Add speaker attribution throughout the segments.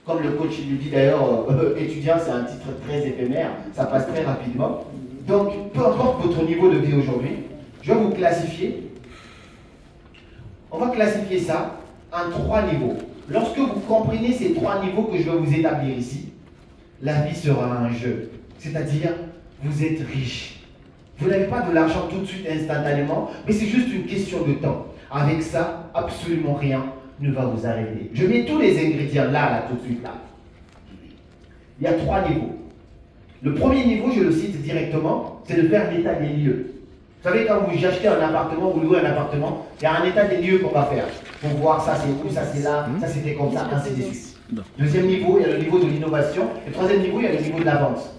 Speaker 1: Comme le coach lui dit d'ailleurs, étudiant, c'est un titre très éphémère, ça passe très rapidement. Donc, peu importe votre niveau de vie aujourd'hui, je vais vous classifier. On va classifier ça en 3 niveaux. Lorsque vous comprenez ces 3 niveaux que je vais vous établir ici, la vie sera un jeu. C'est-à-dire, vous êtes riche. Vous n'avez pas de l'argent tout de suite instantanément, mais c'est juste une question de temps. Avec ça, absolument rien ne va vous arriver. Je mets tous les ingrédients là, tout de suite là. Il y a 3 niveaux. Le premier niveau, je le cite directement, c'est de faire l'état des lieux. Vous savez, quand vous achetez un appartement, vous louez un appartement, il y a un état des lieux qu'on va faire. Pour voir ça c'est où, ça c'est là, ça c'était comme ça, ainsi de suite. Deuxième niveau, il y a le niveau de l'innovation. Et troisième niveau, il y a le niveau de la vente.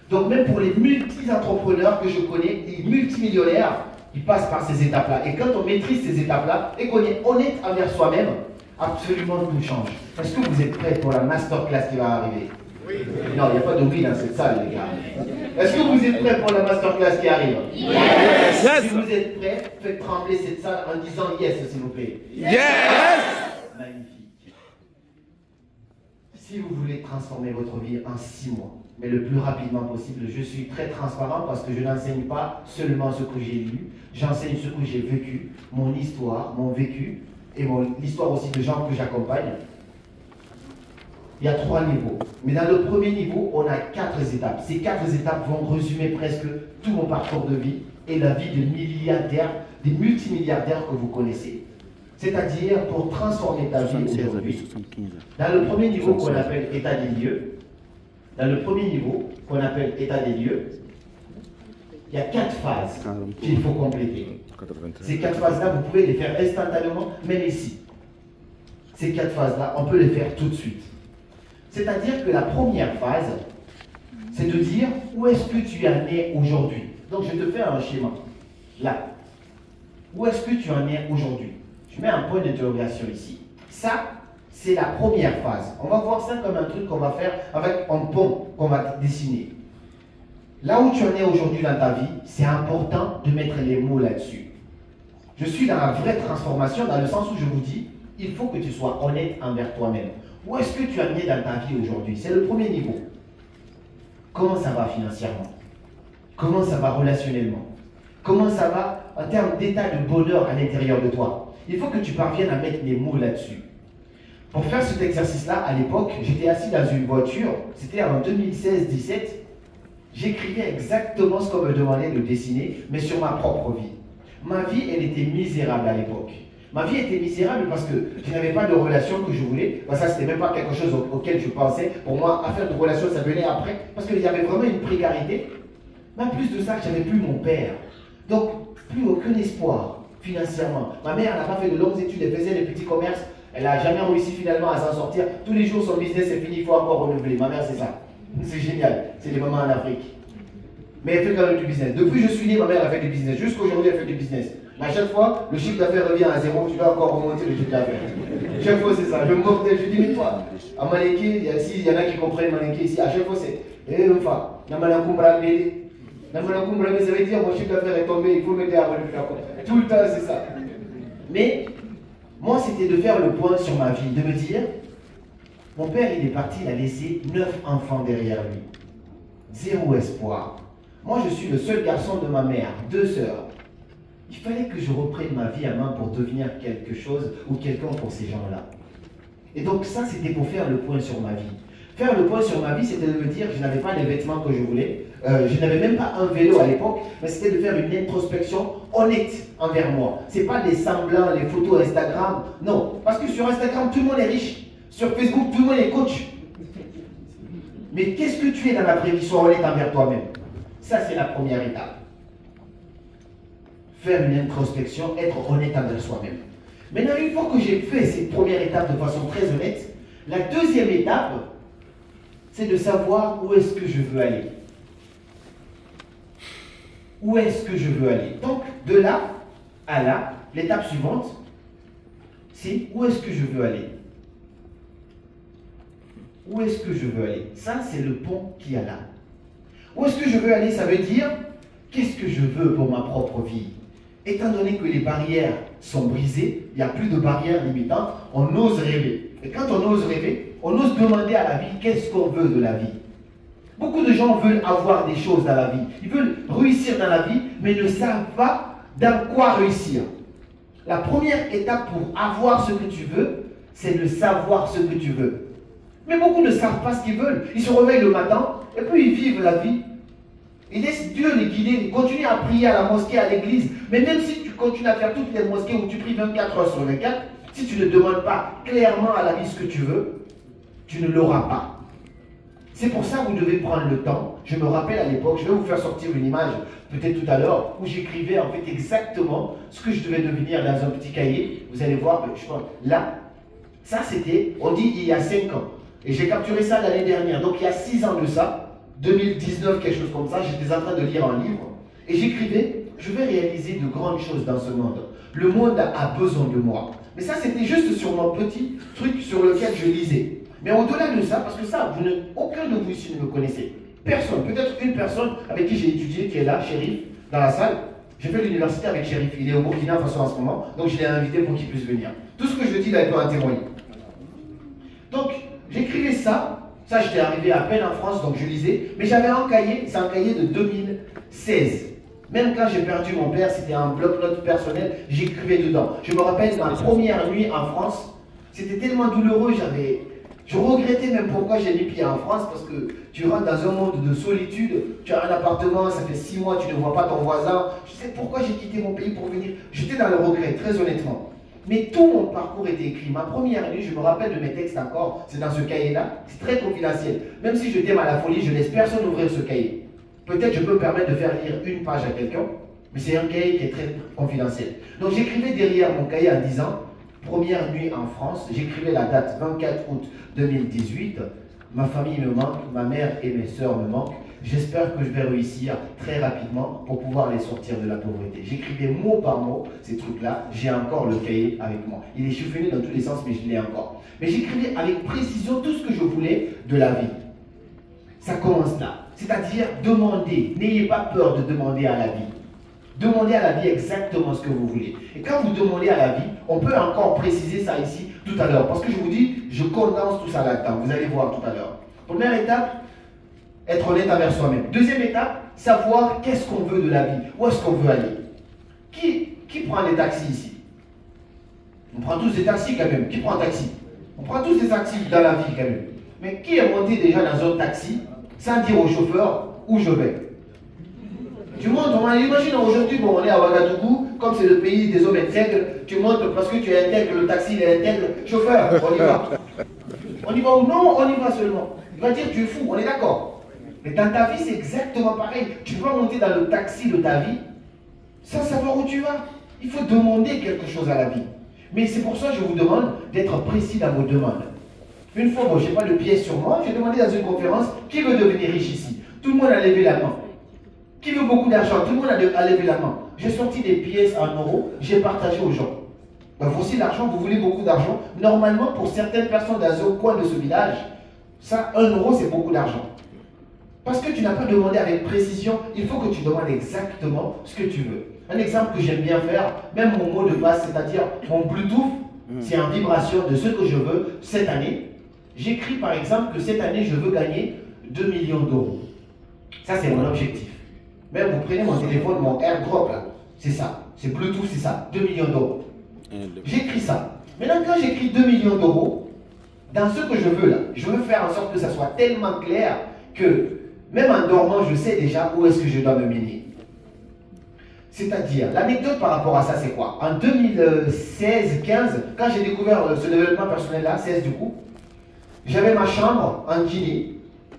Speaker 1: Donc même pour les multi-entrepreneurs que je connais, les multimillionnaires, ils passent par ces étapes-là. Et quand on maîtrise ces étapes-là et qu'on est honnête envers soi-même, absolument tout change. Est-ce que vous êtes prêts pour la masterclass qui va arriver? Oui. Non, il n'y a pas de oui dans cette salle, les gars. Est-ce que vous êtes prêts pour la masterclass qui arrive? Yes. Si vous êtes prêts, faites trembler cette salle en disant yes, s'il vous plaît. Yes. Magnifique. Si vous voulez transformer votre vie en 6 mois, mais le plus rapidement possible, je suis très transparent parce que je n'enseigne pas seulement ce que j'ai lu, j'enseigne ce que j'ai vécu, mon histoire, mon vécu, et l'histoire aussi de gens que j'accompagne. Il y a 3 niveaux. Mais dans le premier niveau, on a 4 étapes. Ces 4 étapes vont résumer presque tout mon parcours de vie et la vie de milliardaires, des multimilliardaires que vous connaissez. C'est-à-dire pour transformer ta vie aujourd'hui. Dans le premier niveau qu'on appelle état des lieux, il y a 4 phases qu'il faut compléter. Ces 4 phases-là, vous pouvez les faire instantanément, même ici. Ces 4 phases-là, on peut les faire tout de suite. C'est-à-dire que la première phase, c'est de dire où est-ce que tu en es aujourd'hui. Donc je te fais un schéma. Là. Où est-ce que tu en es aujourd'hui? Je mets un point d'interrogation ici. Ça, c'est la première phase. On va voir ça comme un truc qu'on va faire avec un pont qu'on va dessiner. Là où tu en es aujourd'hui dans ta vie, c'est important de mettre les mots là-dessus. Je suis dans la vraie transformation dans le sens où je vous dis, il faut que tu sois honnête envers toi-même. Où est-ce que tu en es dans ta vie aujourd'hui? C'est le premier niveau. Comment ça va financièrement? Comment ça va relationnellement? Comment ça va en termes d'état de bonheur à l'intérieur de toi? Il faut que tu parviennes à mettre les mots là-dessus. Pour faire cet exercice-là, à l'époque, j'étais assis dans une voiture, c'était en 2016-17, j'écrivais exactement ce qu'on me demandait de dessiner, mais sur ma propre vie. Ma vie, elle était misérable à l'époque. Ma vie était misérable parce que je n'avais pas de relation que je voulais. Ça, c'était même pas quelque chose auquel je pensais. Pour moi, affaire de relation, ça venait après. Parce qu'il y avait vraiment une précarité. Mais en plus de ça, je n'avais plus mon père. Donc, plus aucun espoir financièrement. Ma mère n'a pas fait de longues études, elle faisait des petits commerces. Elle n'a jamais réussi finalement à s'en sortir. Tous les jours, son business est fini, il faut encore renouveler. Ma mère, c'est ça. C'est génial. C'est les mamans en Afrique. Mais elle fait quand même du business. Depuis que je suis né, ma mère a fait du business. Jusqu'aujourd'hui, elle fait du business. Mais à chaque fois, le chiffre d'affaires revient à 0, tu dois encore remonter le chiffre d'affaires. Chaque fois, c'est ça. Je me moque d'elle, je dis, mais toi, à Maléké, il y en a qui comprennent Maléké ici. À chaque fois, c'est, enfin, ça veut dire, mon chiffre d'affaires est tombé, il faut m'aider à relever la compte. Tout le temps, c'est ça. Mais, moi, c'était de faire le point sur ma vie, de me dire, mon père, il est parti, il a laissé 9 enfants derrière lui. 0 espoir. Moi, je suis le seul garçon de ma mère, 2 sœurs. Il fallait que je reprenne ma vie à main pour devenir quelque chose ou quelqu'un pour ces gens-là. Et donc ça, c'était pour faire le point sur ma vie. Faire le point sur ma vie, c'était de me dire que je n'avais pas les vêtements que je voulais. Je n'avais même pas un vélo à l'époque, mais c'était de faire une introspection honnête envers moi. Ce n'est pas des semblants, les photos Instagram. Non, parce que sur Instagram, tout le monde est riche. Sur Facebook, tout le monde est coach. Mais qu'est-ce que tu es dans la vraie vie? Sois honnête envers toi-même. Ça, c'est la première étape. Faire une introspection, être honnête envers soi-même. Maintenant, une fois que j'ai fait cette première étape de façon très honnête, la deuxième étape, c'est de savoir où est-ce que je veux aller. Où est-ce que je veux aller? Donc, de là à là, l'étape suivante, c'est où est-ce que je veux aller? Où est-ce que je veux aller? Ça, c'est le pont qu'il y a là. Où est-ce que je veux aller? Ça veut dire, qu'est-ce que je veux pour ma propre vie? Étant donné que les barrières sont brisées, il n'y a plus de barrières limitantes, on ose rêver. Et quand on ose rêver, on ose demander à la vie qu'est-ce qu'on veut de la vie. Beaucoup de gens veulent avoir des choses dans la vie. Ils veulent réussir dans la vie, mais ne savent pas dans quoi réussir. La première étape pour avoir ce que tu veux, c'est de savoir ce que tu veux. Mais beaucoup ne savent pas ce qu'ils veulent. Ils se réveillent le matin et puis ils vivent la vie. Ils laissent Dieu les guider. Ils continuent à prier à la mosquée, à l'église. Mais même si tu continues à faire toutes les mosquées où tu pries 24 heures sur 24, si tu ne demandes pas clairement à la vie ce que tu veux, tu ne l'auras pas. C'est pour ça que vous devez prendre le temps. Je me rappelle à l'époque, je vais vous faire sortir une image, peut-être tout à l'heure, où j'écrivais en fait exactement ce que je devais devenir dans un petit cahier. Vous allez voir, je pense, là, ça c'était, on dit il y a 5 ans. Et j'ai capturé ça l'année dernière. Donc il y a 6 ans de ça, 2019, quelque chose comme ça, j'étais en train de lire un livre. Et j'écrivais, je vais réaliser de grandes choses dans ce monde. Le monde a besoin de moi. Mais ça c'était juste sur mon petit truc sur lequel je lisais. Mais au-delà de ça, parce que ça, aucun de vous ici ne me connaissez. Personne, peut-être une personne avec qui j'ai étudié, qui est là, Chérif, dans la salle. J'ai fait l'université avec Chérif. Il est au Burkina Faso en ce moment, donc je l'ai invité pour qu'il puisse venir. Tout ce que je dis là, il peut en témoigner. Donc, j'écrivais ça. Ça, j'étais arrivé à peine en France, donc je lisais. Mais j'avais un cahier, c'est un cahier de 2016. Même quand j'ai perdu mon père, c'était un bloc-notes personnel, j'écrivais dedans. Je me rappelle, ma première nuit en France, c'était tellement douloureux, je regrettais même pourquoi j'ai mis pied en France, parce que tu rentres dans un monde de solitude, tu as un appartement, ça fait 6 mois, tu ne vois pas ton voisin. Je sais pourquoi j'ai quitté mon pays pour venir. J'étais dans le regret, très honnêtement. Mais tout mon parcours était écrit. Ma première nuit, je me rappelle de mes textes encore, c'est dans ce cahier-là, c'est très confidentiel. Même si je t'aime à la folie, je ne laisse personne ouvrir ce cahier. Peut-être je peux me permettre de faire lire une page à quelqu'un, mais c'est un cahier qui est très confidentiel. Donc j'écrivais derrière mon cahier en disant, première nuit en France, j'écrivais la date 24 août 2018. Ma famille me manque, ma mère et mes sœurs me manquent. J'espère que je vais réussir très rapidement pour pouvoir les sortir de la pauvreté. J'écrivais mot par mot ces trucs-là. J'ai encore le cahier avec moi. Il est chiffonné dans tous les sens, mais je l'ai encore. Mais j'écrivais avec précision tout ce que je voulais de la vie. Ça commence là. C'est-à-dire demander. N'ayez pas peur de demander à la vie. Demandez à la vie exactement ce que vous voulez. Et quand vous demandez à la vie, on peut encore préciser ça ici tout à l'heure. Parce que je vous dis, je condense tout ça là-dedans. Vous allez voir tout à l'heure. Première étape, être honnête envers soi-même. Deuxième étape, savoir qu'est-ce qu'on veut de la vie. Où est-ce qu'on veut aller. Qui prend des taxis ici? On prend tous des taxis quand même. Qui prend un taxi? On prend tous des taxis dans la vie quand même. Mais qui est monté déjà dans un taxi sans dire au chauffeur où je vais? Tu montes, imagine aujourd'hui, bon, on est à Ouagadougou, comme c'est le pays des hommes intègres, tu montes parce que tu es intègre, le taxi il est intègre, chauffeur, on y va. On y va ou non, on y va seulement. Il va dire tu es fou, on est d'accord. Mais dans ta vie, c'est exactement pareil. Tu peux monter dans le taxi de ta vie sans savoir où tu vas. Il faut demander quelque chose à la vie. Mais c'est pour ça que je vous demande d'être précis dans vos demandes. Une fois, bon, je n'ai pas de pièces sur moi, j'ai demandé dans une conférence qui veut devenir riche ici. Tout le monde a levé la main. Qui veut beaucoup d'argent? Tout le monde a levé la main. J'ai sorti des pièces en euros, j'ai partagé aux gens. Ben, voici l'argent, vous voulez beaucoup d'argent. Normalement, pour certaines personnes dans un coin de ce village, ça, 1 euro, c'est beaucoup d'argent. Parce que tu n'as pas demandé avec précision, il faut que tu demandes exactement ce que tu veux. Un exemple que j'aime bien faire, même mon mot de passe, c'est-à-dire mon Bluetooth, c'est en vibration de ce que je veux cette année. J'écris par exemple que cette année, je veux gagner 2 millions d'euros. Ça, c'est mon objectif. Même vous prenez mon téléphone, mon AirDrop là, c'est ça. C'est Bluetooth, c'est ça. 2 millions d'euros. J'écris ça. Maintenant, quand j'écris 2 millions d'euros, dans ce que je veux là, je veux faire en sorte que ça soit tellement clair que même en dormant, je sais déjà où est-ce que je dois me mener. C'est-à-dire, l'anecdote par rapport à ça, c'est quoi? En 2016-15, quand j'ai découvert ce développement personnel-là, 16 du coup, j'avais ma chambre en Guinée.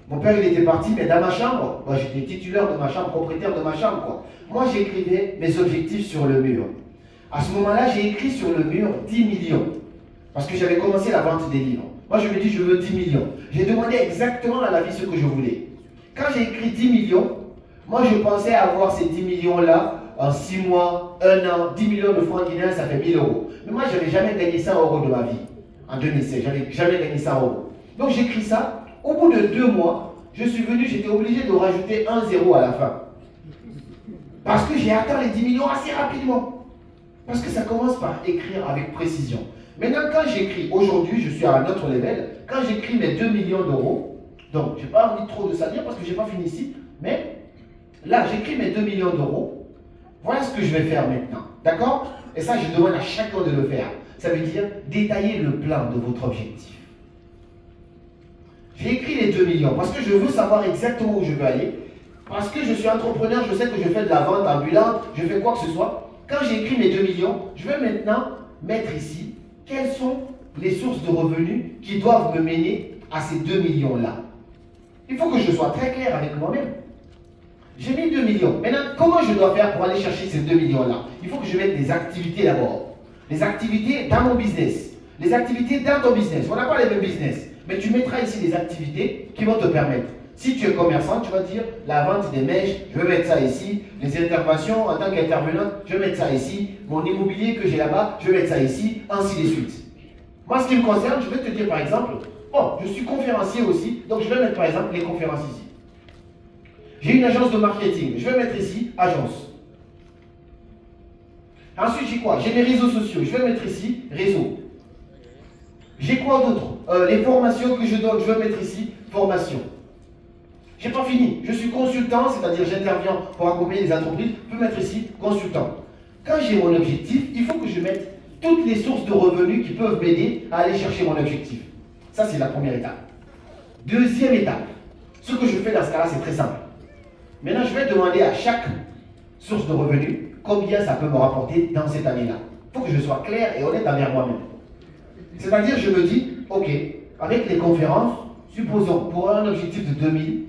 Speaker 1: Mon père, il était parti, mais dans ma chambre, moi, j'étais titulaire de ma chambre, propriétaire de ma chambre, quoi. Moi, j'écrivais mes objectifs sur le mur. À ce moment-là, j'ai écrit sur le mur 10 millions. Parce que j'avais commencé la vente des livres. Moi, je me dis, je veux 10 millions. J'ai demandé exactement à la vie ce que je voulais. Quand j'ai écrit 10 millions, moi, je pensais avoir ces 10 millions-là en 6 mois, 1 an, 10 millions de francs guinéens, ça fait 1000 euros. Mais moi, je n'avais jamais gagné 100 euros de ma vie. En 2016, je n'avais jamais gagné 100 euros. Donc, j'écris ça. Au bout de 2 mois, je suis venu, j'étais obligé de rajouter 1 zéro à la fin. Parce que j'ai atteint les 10 millions assez rapidement. Parce que ça commence par écrire avec précision. Maintenant, quand j'écris, aujourd'hui, je suis à un autre level, quand j'écris mes 2 millions d'euros, donc je n'ai pas envie trop de salir parce que je n'ai pas fini ici, mais là, j'écris mes 2 millions d'euros, voilà ce que je vais faire maintenant, d'accord? Et ça, je demande à chacun de le faire. Ça veut dire détailler le plan de votre objectif. J'ai écrit les 2 millions parce que je veux savoir exactement où je veux aller. Parce que je suis entrepreneur, je sais que je fais de la vente ambulante, je fais quoi que ce soit. Quand j'ai écrit mes 2 millions, je vais maintenant mettre ici quelles sont les sources de revenus qui doivent me mener à ces 2 millions-là. Il faut que je sois très clair avec moi-même. J'ai mis 2 millions. Maintenant, comment je dois faire pour aller chercher ces 2 millions-là? Il faut que je mette des activités d'abord. Les activités dans mon business. Les activités dans ton business. On n'a pas les mêmes business. Mais tu mettras ici des activités qui vont te permettre. Si tu es commerçant, tu vas dire la vente des mèches, je vais mettre ça ici. Les interventions en tant qu'intervenant, je vais mettre ça ici. Mon immobilier que j'ai là-bas, je vais mettre ça ici, ainsi de suite. Moi, ce qui me concerne, je vais te dire par exemple, oh, je suis conférencier aussi, donc je vais mettre par exemple les conférences ici. J'ai une agence de marketing, je vais mettre ici agence. Ensuite, j'ai quoi? J'ai mes réseaux sociaux, je vais mettre ici réseau. J'ai quoi d'autre? Les formations que je donne, je vais mettre ici formation. J'ai pas fini. Je suis consultant, c'est-à-dire j'interviens pour accompagner les entreprises. Je peux mettre ici consultant. Quand j'ai mon objectif, il faut que je mette toutes les sources de revenus qui peuvent m'aider à aller chercher mon objectif. Ça, c'est la première étape. Deuxième étape, ce que je fais dans ce cas-là, c'est très simple. Maintenant, je vais demander à chaque source de revenus combien ça peut me rapporter dans cette année-là. Il faut que je sois clair et honnête envers moi-même. C'est-à-dire, je me dis, ok, avec les conférences, supposons pour un objectif de 2000,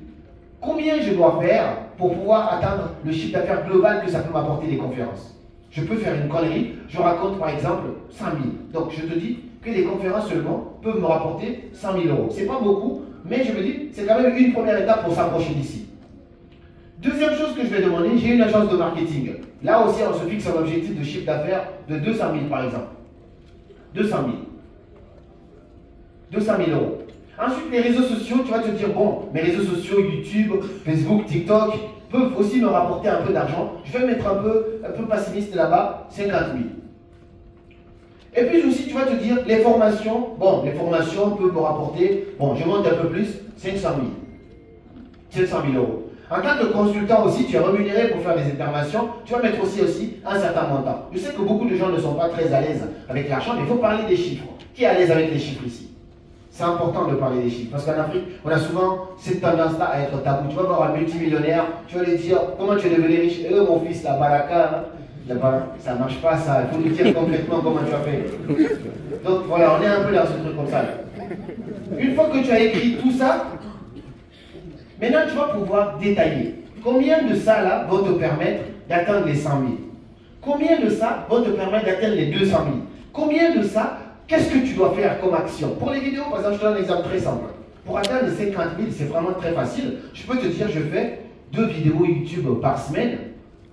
Speaker 1: combien je dois faire pour pouvoir atteindre le chiffre d'affaires global que ça peut m'apporter les conférences? Je peux faire une connerie, je raconte par exemple 100 000. Donc je te dis que les conférences seulement peuvent me rapporter 100 000 euros. C'est pas beaucoup, mais je me dis, c'est quand même une première étape pour s'approcher d'ici. Deuxième chose que je vais demander, j'ai une agence de marketing. Là aussi, on se fixe un objectif de chiffre d'affaires de 200 000 par exemple. 200 000. 200 000 euros. Ensuite, les réseaux sociaux, tu vas te dire, bon, mes réseaux sociaux, YouTube, Facebook, TikTok, peuvent aussi me rapporter un peu d'argent. Je vais mettre un peu pessimiste là-bas, 50 000. Et puis aussi, tu vas te dire, les formations, bon, les formations peuvent me rapporter, bon, je monte un peu plus, 500 000. 700 000 euros. En tant que consultant aussi, tu es rémunéré pour faire des interventions, tu vas mettre aussi un certain montant. Je sais que beaucoup de gens ne sont pas très à l'aise avec l'argent, mais il faut parler des chiffres. Qui est à l'aise avec les chiffres ici? C'est important de parler des chiffres. Parce qu'en Afrique, on a souvent cette tendance-là à être tabou. Tu vas voir un multimillionnaire, tu vas lui dire comment tu es devenu riche. Mon fils, la baraka, ça ne marche pas ça. Il faut lui dire complètement comment tu as fait. Donc voilà, on est un peu dans ce truc comme ça. Une fois que tu as écrit tout ça, maintenant tu vas pouvoir détailler. Combien de ça là vont te permettre d'atteindre les 100 000? Combien de ça vont te permettre d'atteindre les 200 000? Combien de ça? Qu'est-ce que tu dois faire comme action? Pour les vidéos, par exemple, je te donne un exemple très simple. Pour atteindre les 50 000, c'est vraiment très facile. Je peux te dire, je fais 2 vidéos YouTube par semaine.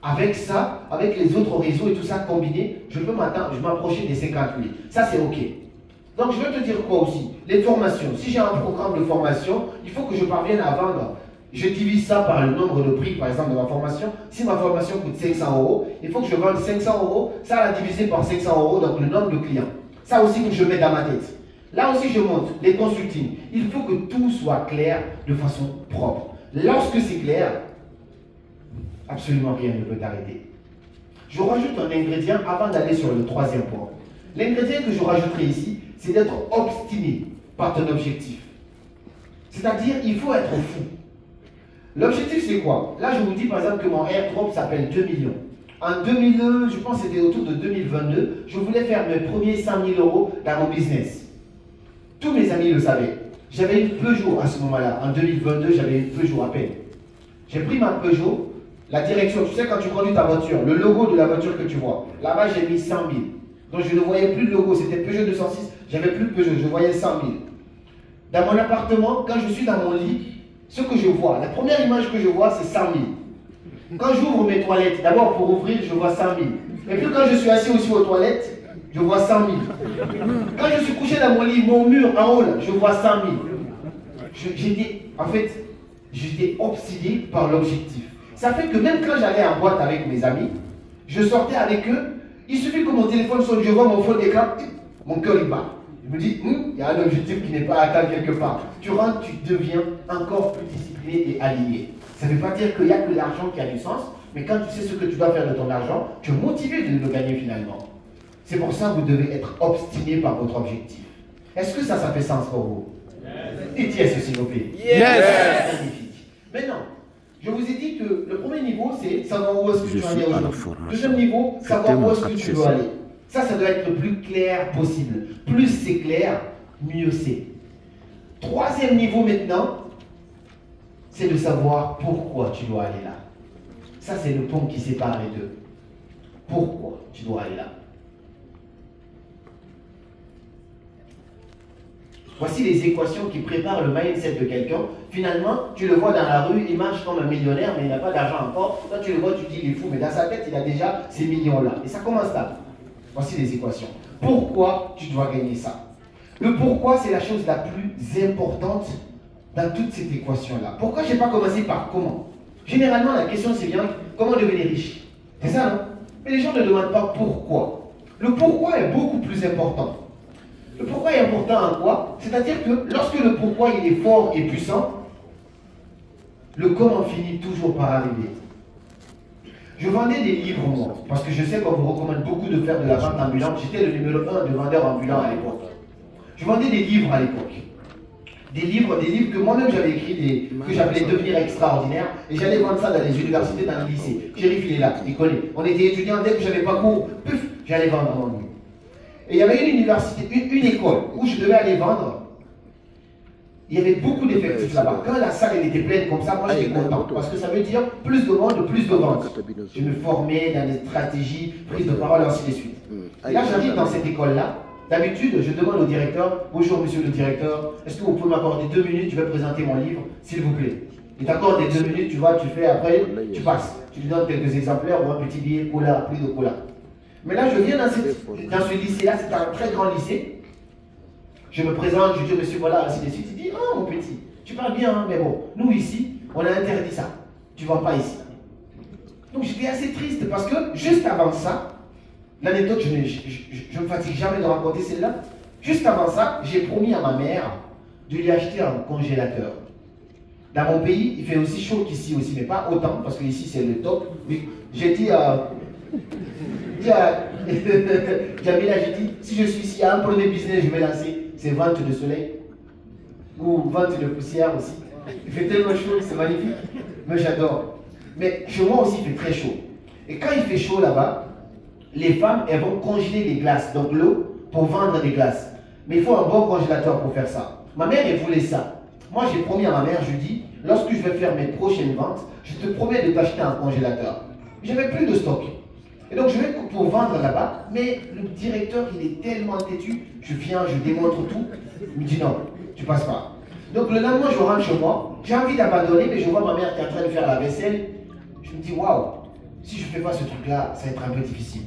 Speaker 1: Avec ça, avec les autres réseaux et tout ça combiné, je peux m'approcher des 50 000. Ça, c'est OK. Donc, je vais te dire quoi aussi? Les formations. Si j'ai un programme de formation, il faut que je parvienne à vendre. Je divise ça par le nombre de prix, par exemple, de ma formation. Si ma formation coûte 500 euros, il faut que je vende 500 euros. Ça, la diviser par 500 euros, donc le nombre de clients. Ça aussi que je mets dans ma tête. Là aussi, je monte les consultings. Il faut que tout soit clair de façon propre. Lorsque c'est clair, absolument rien ne peut t'arrêter. Je rajoute un ingrédient avant d'aller sur le troisième point. L'ingrédient que je rajouterai ici, c'est d'être obstiné par ton objectif. C'est-à-dire, il faut être fou. L'objectif, c'est quoi? Là, je vous dis par exemple que mon airdrop s'appelle 2 millions. En 2000, je pense que c'était autour de 2022, je voulais faire mes premiers 100 000 euros dans mon business. Tous mes amis le savaient. J'avais une Peugeot à ce moment-là. En 2022, j'avais une Peugeot à peine. J'ai pris ma Peugeot, la direction, tu sais quand tu conduis ta voiture, le logo de la voiture que tu vois. Là-bas, j'ai mis 100 000. Donc je ne voyais plus le logo, c'était Peugeot 206, j'avais plus de Peugeot, je voyais 100 000. Dans mon appartement, quand je suis dans mon lit, ce que je vois, la première image que je vois, c'est 100 000. Quand j'ouvre mes toilettes, d'abord pour ouvrir, je vois 100 000. Et puis quand je suis assis aussi aux toilettes, je vois 100 000. Quand je suis couché dans mon lit, mon mur en haut, là, je vois 100 000. J'étais obsédé par l'objectif. Ça fait que même quand j'allais en boîte avec mes amis, je sortais avec eux, il suffit que mon téléphone sonne, je vois mon fond d'écran, Mon cœur il bat. Je me dis, il y a un objectif qui n'est pas atteint quelque part. Tu rentres, tu deviens encore plus discipliné et aligné. Ça ne veut pas dire qu'il n'y a que l'argent qui a du sens, mais quand tu sais ce que tu dois faire de ton argent, tu es motivé de le gagner finalement. C'est pour ça que vous devez être obstiné par votre objectif. Est-ce que ça fait sens pour vous? Et yes, s'il vous plaît.
Speaker 2: Yes.
Speaker 1: Magnifique. Maintenant, je vous ai dit que le premier niveau, c'est savoir où est-ce que tu veux aller aujourd'hui. Deuxième niveau, savoir où est-ce que tu veux aller. Ça doit être le plus clair possible. Plus c'est clair, mieux c'est. Troisième niveau maintenant, c'est de savoir pourquoi tu dois aller là. Ça, c'est le pont qui sépare les deux. Pourquoi tu dois aller là? Voici les équations qui préparent le mindset de quelqu'un. Finalement, tu le vois dans la rue, il marche comme un millionnaire, mais il n'a pas d'argent encore. Toi, tu le vois, tu te dis, il est fou, mais dans sa tête, il a déjà ces millions-là. Et ça commence là. Voici les équations. Pourquoi tu dois gagner ça? Le pourquoi, c'est la chose la plus importante dans toute cette équation-là. Pourquoi je n'ai pas commencé par comment? Généralement, la question, c'est bien, comment devenir riche? C'est ça, non? Mais les gens ne demandent pas pourquoi. Le pourquoi est beaucoup plus important. Le pourquoi est important en quoi? C'est-à-dire que lorsque le pourquoi il est fort et puissant, le comment finit toujours par arriver. Je vendais des livres, moi, parce que je sais qu'on vous recommande beaucoup de faire de la vente ambulante. J'étais le numéro 1 de vendeur ambulant à l'époque. Je vendais des livres à l'époque. Des livres que moi-même j'avais écrits, que j'appelais devenir extraordinaire, et j'allais vendre ça dans les universités, dans les lycées. Chérif, il est là, il connaît. On était étudiants, dès que j'avais pas cours, puf, j'allais vendre mon livre. Et il y avait une université, une école où je devais aller vendre. Il y avait beaucoup d'effectifs là-bas. Quand la salle elle était pleine comme ça, moi j'étais content. Parce que ça veut dire plus de monde, plus de ventes. Je me formais dans des stratégies, prise de parole, ainsi de suite. Et là j'arrive dans cette école-là. D'habitude, je demande au directeur, bonjour monsieur le directeur, est-ce que vous pouvez m'accorder 2 minutes, je vais présenter mon livre, s'il vous plaît. Il t'accorde les 2 minutes, tu vois, tu fais après, tu passes. Tu lui donnes quelques exemplaires ou un petit billet, cola, plus de cola. Mais là, je viens dans ce lycée-là, c'est un très grand lycée. Je me présente, je dis, monsieur, voilà, ainsi de suite. Il dit, oh mon petit, tu parles bien, hein, mais bon, nous ici, on a interdit ça. Tu ne vends pas ici. Donc j'étais assez triste parce que juste avant ça, l'anecdote, je ne me fatigue jamais de raconter celle-là. Juste avant ça, j'ai promis à ma mère de lui acheter un congélateur. Dans mon pays, il fait aussi chaud qu'ici aussi, mais pas autant, parce qu'ici c'est le top. J'ai dit à Jamila, j'ai dit, si je suis ici, il y a un premier business que je vais lancer, c'est vente de soleil. Ou vente de poussière aussi. Il fait tellement chaud, c'est magnifique. Mais j'adore. Mais chez moi aussi, il fait très chaud. Et quand il fait chaud là-bas, les femmes, elles vont congeler les glaces, donc l'eau, pour vendre des glaces. Mais il faut un bon congélateur pour faire ça. Ma mère, elle voulait ça. Moi, j'ai promis à ma mère, je dis, lorsque je vais faire mes prochaines ventes, je te promets de t'acheter un congélateur. Je n'avais plus de stock. Et donc, je vais pour vendre là-bas, mais le directeur, il est tellement têtu, je viens, je démontre tout. Il me dit non, tu passes pas. Donc, le lendemain, je rentre chez moi, j'ai envie d'abandonner, mais je vois ma mère qui est en train de faire la vaisselle. Je me dis, waouh, si je ne fais pas ce truc-là, ça va être un peu difficile.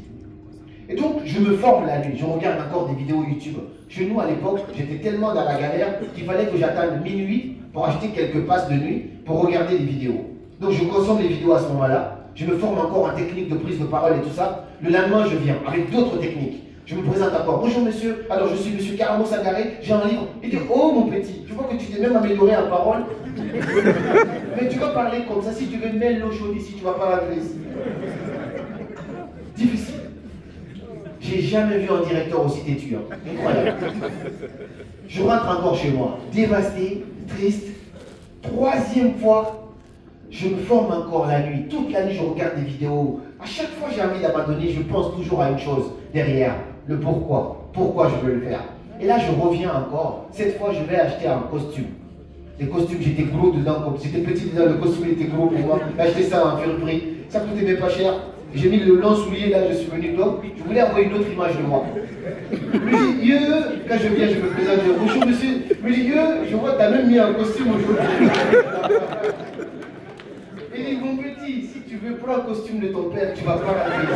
Speaker 1: Et donc, je me forme la nuit, je regarde encore des vidéos YouTube. Chez nous, à l'époque, j'étais tellement dans la galère qu'il fallait que j'attende minuit pour acheter quelques passes de nuit pour regarder des vidéos. Donc, je consomme les vidéos à ce moment-là. Je me forme encore en technique de prise de parole et tout ça. Le lendemain, je viens avec d'autres techniques. Je me présente encore. Bonjour monsieur, alors je suis monsieur Caramo Sangaré, j'ai un livre. Il dit, oh mon petit, je vois que tu t'es même amélioré en parole. Mais tu vas parler comme ça, si tu veux mettre l'eau chaude ici, tu vas pas rentrer ici. Difficile. J'ai jamais vu un directeur aussi têtu. Hein. Incroyable. Je rentre encore chez moi, dévasté, triste. Troisième fois, je me forme encore la nuit. Toute la nuit, je regarde des vidéos. À chaque fois j'ai envie d'abandonner, je pense toujours à une chose derrière. Le pourquoi. Pourquoi je veux le faire. Et là, je reviens encore. Cette fois, je vais acheter un costume. Les costumes, j'étais gros dedans. Comme j'étais petit dedans, le costume était gros pour moi. J'ai acheté ça en prix. Ça ne coûtait même pas cher. J'ai mis le long soulier, là, je suis venu donc. Je voulais avoir une autre image de moi. Monsieur, quand je viens, je me présente. Bonjour, monsieur. Monsieur, je vois que tu as même mis un costume aujourd'hui. Il dit, mon petit, si tu veux prendre un costume de ton père, tu vas pas rentrer.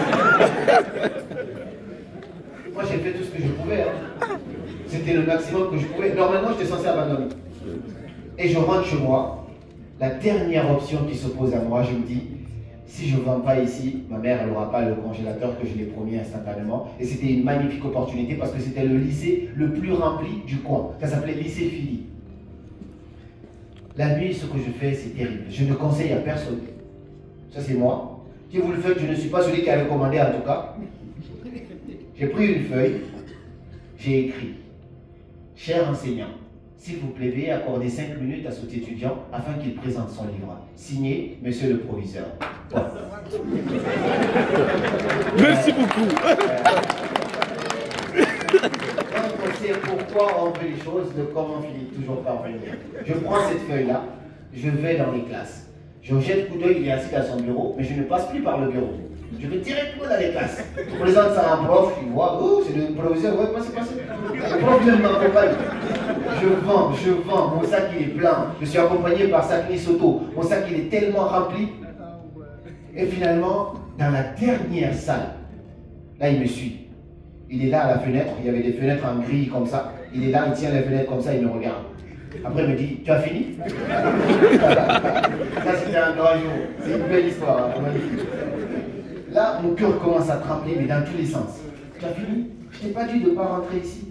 Speaker 1: Moi, j'ai fait tout ce que je pouvais. Hein. C'était le maximum que je pouvais. Normalement, j'étais censé abandonner. Et je rentre chez moi. La dernière option qui s'oppose à moi, je me dis, si je ne vends pas ici, ma mère n'aura pas le congélateur que je lui ai promis instantanément. Et c'était une magnifique opportunité parce que c'était le lycée le plus rempli du coin. Ça s'appelait lycée Philly. La nuit, ce que je fais, c'est terrible. Je ne conseille à personne. Ça, c'est moi. Si vous le faites, je ne suis pas celui qui a recommandé en tout cas. J'ai pris une feuille, j'ai écrit. Cher enseignant, s'il vous plaît, veuillez accorder 5 minutes à cet étudiant afin qu'il présente son livre. Signé, monsieur le proviseur. Bon.
Speaker 2: Merci beaucoup.
Speaker 1: Quand on sait pourquoi on fait les choses, de comment finit toujours par venir. Je prends cette feuille-là, je vais dans les classes. Je jette coup d'œil, il est assis à son bureau, mais je ne passe plus par le bureau. Je vais directement dans les classes. Je présente ça à un prof, il voit, oh, c'est le proviseur, ouais, passez. Le prof même m'accompagne. Je vends, mon sac il est plein. Je suis accompagné par Sakni Soto. Mon sac il est tellement rempli. Et finalement, dans la dernière salle, là il me suit. Il est là à la fenêtre, il y avait des fenêtres en grille comme ça. Il est là, il tient les fenêtres comme ça, il me regarde. Après il me dit, tu as fini? Ça c'était un grand jour. C'est une belle histoire, hein, magnifique. Là, mon cœur commence à trembler, mais dans tous les sens. Tu as fini? Je t'ai pas dit de ne pas rentrer ici.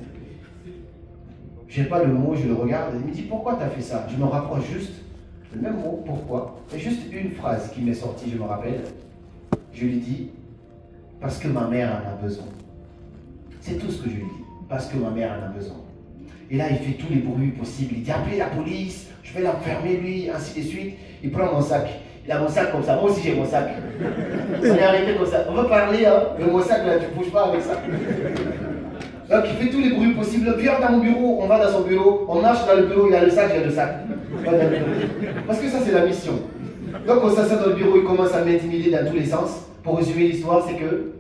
Speaker 1: Je n'ai pas le mot, je le regarde, il me dit, pourquoi tu as fait ça? Je me rapproche juste, le même mot, pourquoi? Et juste une phrase qui m'est sortie, je me rappelle. Je lui dis, parce que ma mère en a besoin. C'est tout ce que je lui dis, parce que ma mère en a besoin. Et là, il fait tous les bruits possibles. Il dit, appelez la police, je vais l'enfermer lui, ainsi de suite. Il prend mon sac. Il a mon sac comme ça. Moi aussi, j'ai mon sac. On est arrêté comme ça. On va parler, hein. Mais mon sac, là, tu ne bouges pas avec ça. Donc, il fait tous les bruits possibles. Viens dans mon bureau, on va dans son bureau. On marche dans le bureau, il a le sac, j'ai le sac. Parce que ça, c'est la mission. Donc, on s'assoit dans le bureau, il commence à m'intimider dans tous les sens. Pour résumer l'histoire, c'est que,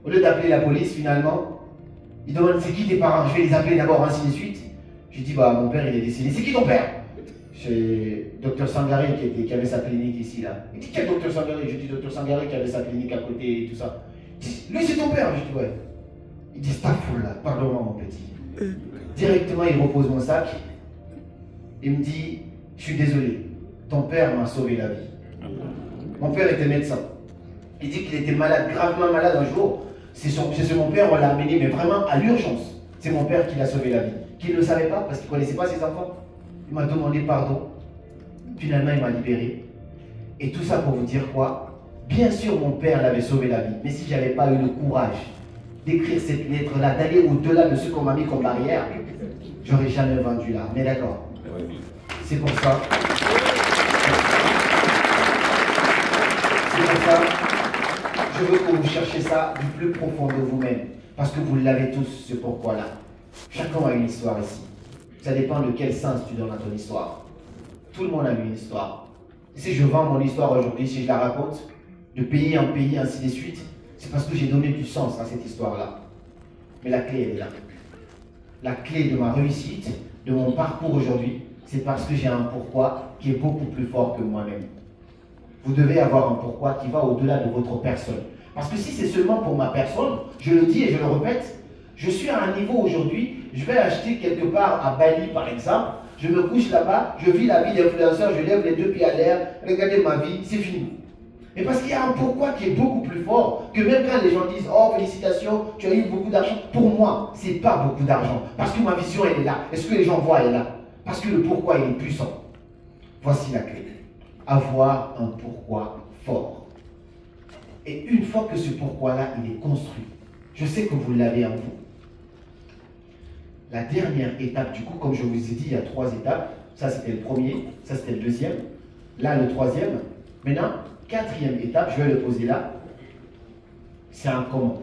Speaker 1: au lieu d'appeler la police, finalement, il demande c'est qui tes parents? Je vais les appeler d'abord, ainsi de suite. Je dis, bah, mon père, il est décédé. C'est qui ton père? C'est Dr Sangaré qui avait sa clinique ici, là. Il dit, quel Dr Sangaré? Je dis, Dr Sangaré qui avait sa clinique à côté et tout ça. Il dit, lui, c'est ton père? Je dis, ouais. Il dit, là, pardonne-moi, mon petit. Directement, il repose mon sac. Il me dit, je suis désolé, ton père m'a sauvé la vie. Mon père était médecin. Il dit qu'il était malade, gravement malade un jour. C'est mon père, on l'a amené, mais vraiment à l'urgence. C'est mon père qui l'a sauvé la vie. Qu'il ne le savait pas parce qu'il ne connaissait pas ses enfants. Il m'a demandé pardon. Finalement, il m'a libéré. Et tout ça pour vous dire quoi? Bien sûr, mon père l'avait sauvé la vie. Mais si je n'avais pas eu le courage d'écrire cette lettre-là, d'aller au-delà de ce qu'on m'a mis comme barrière, j'aurais jamais vendu là. Mais d'accord. C'est pour ça. C'est pour ça. Je veux que vous cherchiez ça du plus profond de vous-même. Parce que vous l'avez tous, ce pourquoi-là. Chacun a une histoire ici. Ça dépend de quel sens tu donnes à ton histoire. Tout le monde a une histoire. Et si je vends mon histoire aujourd'hui, si je la raconte, de pays en pays, ainsi de suite, c'est parce que j'ai donné du sens à cette histoire-là. Mais la clé, elle est là. La clé de ma réussite, de mon parcours aujourd'hui, c'est parce que j'ai un pourquoi qui est beaucoup plus fort que moi-même. Vous devez avoir un pourquoi qui va au-delà de votre personne. Parce que si c'est seulement pour ma personne, je le dis et je le répète, je suis à un niveau aujourd'hui, je vais acheter quelque part à Bali par exemple, je me couche là-bas, je vis la vie d'influenceur, je lève les deux pieds à l'air, regardez ma vie, c'est fini. Mais parce qu'il y a un pourquoi qui est beaucoup plus fort, que même quand les gens disent « Oh, félicitations, tu as eu beaucoup d'argent », pour moi, ce n'est pas beaucoup d'argent. Parce que ma vision, elle est là. Est-ce que les gens voient, elle est là? Parce que le pourquoi, il est puissant. Voici la clé. Avoir un pourquoi fort. Et une fois que ce pourquoi-là, il est construit, je sais que vous l'avez en vous. La dernière étape, du coup, comme je vous ai dit, il y a 3 étapes. Ça, c'était le premier. Ça, c'était le deuxième. Là, le troisième. Maintenant, 4e étape, je vais le poser là. C'est un comment.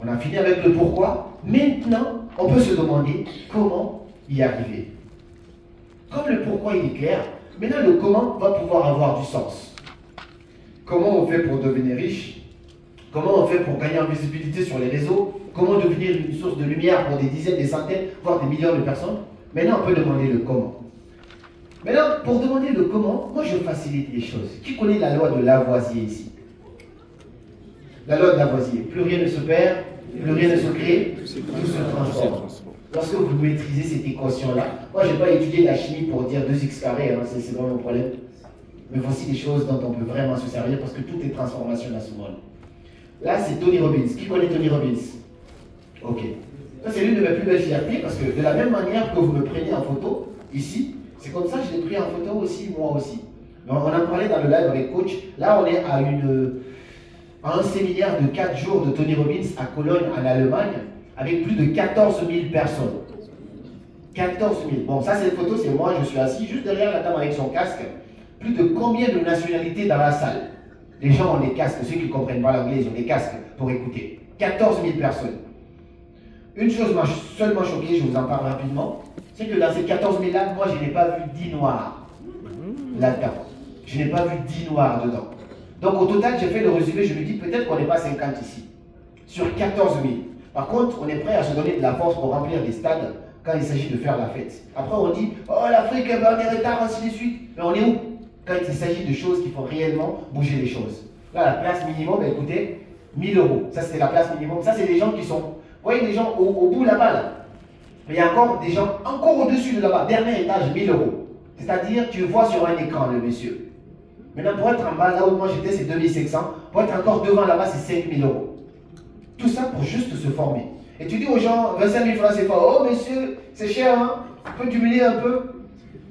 Speaker 1: On a fini avec le pourquoi. Maintenant, on peut se demander comment y arriver. Comme le pourquoi il est clair, maintenant le comment va pouvoir avoir du sens. Comment on fait pour devenir riche? Comment on fait pour gagner en visibilité sur les réseaux? Comment devenir une source de lumière pour des dizaines, des centaines, voire des millions de personnes? Maintenant, on peut demander le comment. Maintenant, pour demander le comment, moi je facilite les choses. Qui connaît la loi de Lavoisier ici? La loi de Lavoisier. Plus rien ne se perd, plus rien ne se crée, tout se transforme. Lorsque vous maîtrisez cette équation-là, moi je n'ai pas étudié la chimie pour dire 2x², hein, c'est vraiment un problème. Mais voici des choses dont on peut vraiment se servir parce que tout est transformation dans ce monde. Là, c'est Tony Robbins. Qui connaît Tony Robbins? Ok. Ça, c'est l'une de mes plus belles fiertés parce que de la même manière que vous me prenez en photo, ici, c'est comme ça que je l'ai pris en photo aussi, moi aussi. Donc, on en parlait dans le live avec coach. Là, on est à un séminaire de 4 jours de Tony Robbins à Cologne, en Allemagne, avec plus de 14 000 personnes. 14 000. Bon, ça, c'est une photo, c'est moi, je suis assis juste derrière la dame avec son casque. Plus de combien de nationalités dans la salle? Les gens ont des casques, ceux qui ne comprennent pas l'anglais, ils ont des casques pour écouter. 14 000 personnes. Une chose m'a seulement choqué, je vous en parle rapidement, c'est que dans ces 14 000 là, moi, je n'ai pas vu 10 noirs là-dedans. Je n'ai pas vu 10 noirs dedans. Donc au total, j'ai fait le résumé, je me dis peut-être qu'on n'est pas 50 ici. Sur 14 000. Par contre, on est prêt à se donner de la force pour remplir des stades quand il s'agit de faire la fête. Après, on dit, oh l'Afrique, on est en retard, ainsi de suite. Mais on est où? Quand il s'agit de choses qui font réellement bouger les choses. Là, la place minimum, ben, écoutez, 1 000 €. Ça, c'était la place minimum. Ça, c'est des gens qui sont, vous voyez, des gens au bout là-bas, là. Mais il y a encore des gens encore au-dessus de là-bas. Dernier étage, 1 000 €. C'est-à-dire, tu vois sur un écran le monsieur. Maintenant, pour être en bas, là où moi j'étais, c'est 2 500. Pour être encore devant là-bas, c'est 5 000 €. Tout ça pour juste se former. Et tu dis aux gens, 25 000 francs, c'est pas, oh monsieur, c'est cher, hein, tu peux diminuer un peu.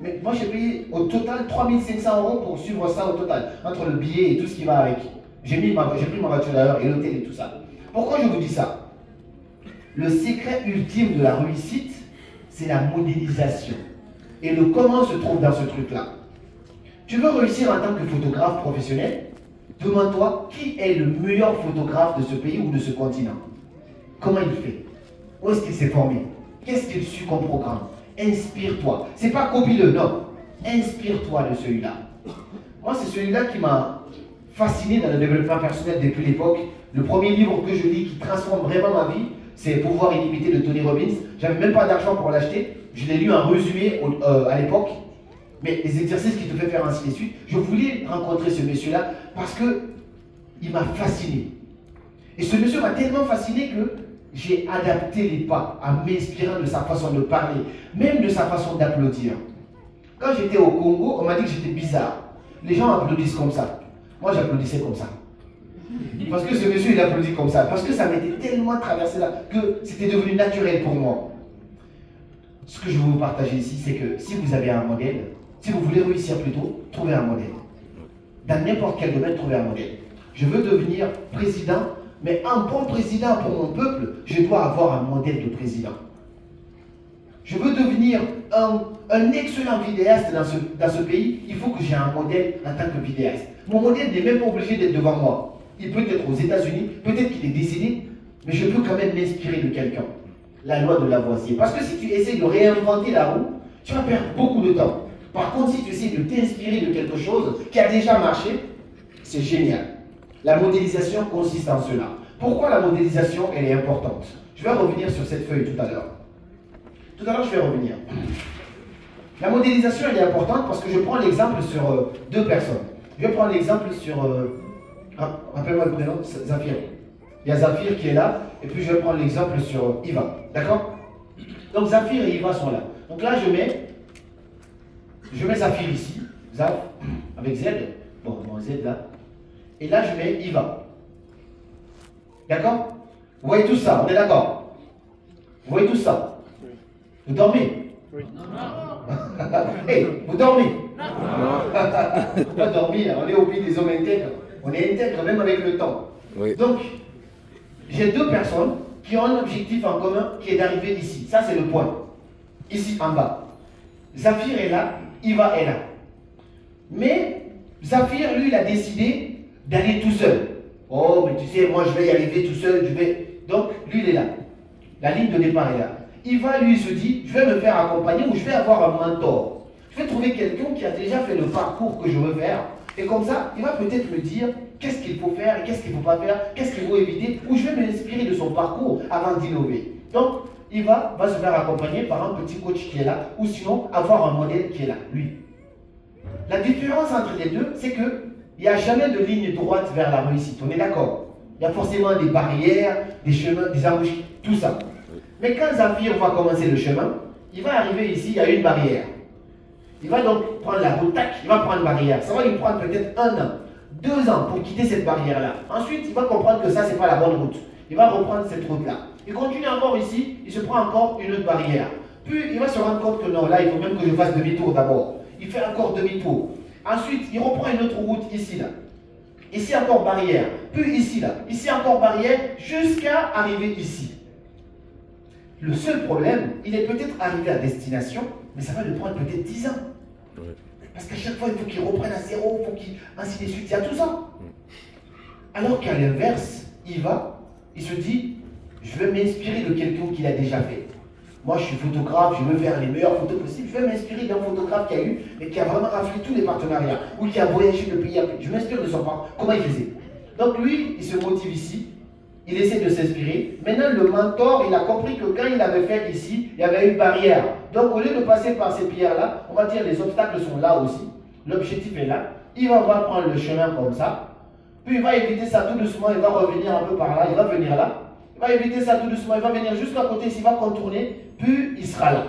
Speaker 1: Mais moi j'ai payé au total 3 500 € pour suivre ça au total, entre le billet et tout ce qui va avec. J'ai pris ma voiture d'ailleurs et l'hôtel et tout ça. Pourquoi je vous dis ça? Le secret ultime de la réussite, c'est la modélisation. Et le comment se trouve dans ce truc-là. Tu veux réussir en tant que photographe professionnel? Demande-toi qui est le meilleur photographe de ce pays ou de ce continent. Comment il fait? Où est-ce qu'il s'est formé? Qu'est-ce qu'il suit comme programme? Inspire-toi. C'est pas copie-le, non. Inspire-toi de celui-là. Moi, c'est celui-là qui m'a fasciné dans le développement personnel depuis l'époque. Le premier livre que je lis qui transforme vraiment ma vie, c'est Pouvoir illimité de Tony Robbins. J'avais même pas d'argent pour l'acheter. Je l'ai lu en résumé à l'époque. Mais les exercices qui te fait faire ainsi de suite, je voulais rencontrer ce monsieur-là parce que il m'a fasciné. Et ce monsieur m'a tellement fasciné que j'ai adapté les pas en m'inspirant de sa façon de parler, même de sa façon d'applaudir. Quand j'étais au Congo, on m'a dit que j'étais bizarre. Les gens applaudissent comme ça. Moi, j'applaudissais comme ça. Parce que ce monsieur, il applaudit comme ça. Parce que ça m'était tellement traversé là que c'était devenu naturel pour moi. Ce que je veux vous partager ici, c'est que si vous avez un modèle, si vous voulez réussir plutôt, trouvez un modèle. Dans n'importe quel domaine, trouvez un modèle. Je veux devenir président, mais un bon président pour mon peuple, je dois avoir un modèle de président. Je veux devenir un excellent vidéaste dans ce pays, il faut que j'ai un modèle en tant que vidéaste. Mon modèle n'est même pas obligé d'être devant moi. Il peut être aux États-Unis, peut-être qu'il est décédé, mais je peux quand même m'inspirer de quelqu'un. La loi de Lavoisier. Parce que si tu essaies de réinventer la roue, tu vas perdre beaucoup de temps. Par contre, si tu essaies de t'inspirer de quelque chose qui a déjà marché, c'est génial. La modélisation consiste en cela. Pourquoi la modélisation, elle est importante? Je vais revenir sur cette feuille tout à l'heure. Tout à l'heure, je vais revenir. La modélisation, elle est importante parce que je prends l'exemple sur 2 personnes. Je vais prendre l'exemple sur... rappelle-moi le prénom, Zafir. Il y a Zafir qui est là, et puis je vais prendre l'exemple sur Iva. D'accord? Donc Zafir et Iva sont là. Donc là, je mets Zafir ici, Zaf, avec Z. Bon, mon Z là. Et là, je mets Iva. D'accord? Vous voyez tout ça, on est d'accord? Vous voyez tout ça? Vous dormez? Oui. Hey, vous dormez? Non. Pas dormir, on est au pays des hommes intègres. On est intègre même avec le temps. Oui. Donc, j'ai 2 personnes qui ont un objectif en commun qui est d'arriver ici. Ça, c'est le point. Ici, en bas. Zafir est là, Iva est là. Mais Zafir, lui, il a décidé d'aller tout seul. Oh, mais tu sais, moi, je vais y arriver tout seul, je vais... Donc, lui, il est là. La ligne de départ est là. Iva, lui, se dit, je vais me faire accompagner ou je vais avoir un mentor. Je vais trouver quelqu'un qui a déjà fait le parcours que je veux faire. Et comme ça, il va peut-être me dire qu'est-ce qu'il faut faire et qu'est-ce qu'il ne faut pas faire, qu'est-ce qu'il faut éviter, ou je vais m'inspirer de son parcours avant d'innover. Donc, Iva va se faire accompagner par un petit coach qui est là, ou sinon avoir un modèle qui est là, lui. La différence entre les deux, c'est qu'il n'y a jamais de ligne droite vers la réussite, on est d'accord? Il y a forcément des barrières, des chemins, des embûches, tout ça. Mais quand Zafir va commencer le chemin, il va arriver ici, il y a une barrière. Il va donc prendre la route, tac, il va prendre une barrière. Ça va lui prendre peut-être 1 an, 2 ans pour quitter cette barrière-là. Ensuite, il va comprendre que ça, c'est pas la bonne route. Il va reprendre cette route-là. Il continue encore ici, il se prend encore une autre barrière. Puis, il va se rendre compte que non, là, il faut même que je fasse demi-tour d'abord. Il fait encore demi-tour. Ensuite, il reprend une autre route ici, là. Ici, encore barrière. Puis ici, là. Ici, encore barrière, jusqu'à arriver ici. Le seul problème, il est peut-être arrivé à destination, mais ça va lui prendre peut-être 10 ans. Parce qu'à chaque fois, il faut qu'il reprenne à zéro, il faut qu'il... ainsi de suite, il y a tout ça. Alors qu'à l'inverse, il se dit, je vais m'inspirer de quelqu'un qui l'a déjà fait. Moi, je suis photographe, je veux faire les meilleures photos possibles. Je vais m'inspirer d'un photographe qui a eu, mais qui a vraiment raflé tous les partenariats, ou qui a voyagé de pays à pays. Je m'inspire de son parcours. Comment il faisait? Donc lui, il se motive ici, il essaie de s'inspirer. Maintenant, le mentor, il a compris que quand il avait fait ici, il y avait une barrière. Donc, au lieu de passer par ces pierres-là, on va dire les obstacles sont là aussi. L'objectif est là. Il va prendre le chemin comme ça. Puis il va éviter ça tout doucement, il va revenir un peu par là, il va venir là. Il va éviter ça tout doucement, il va venir jusqu'à côté, il va contourner, puis il sera là.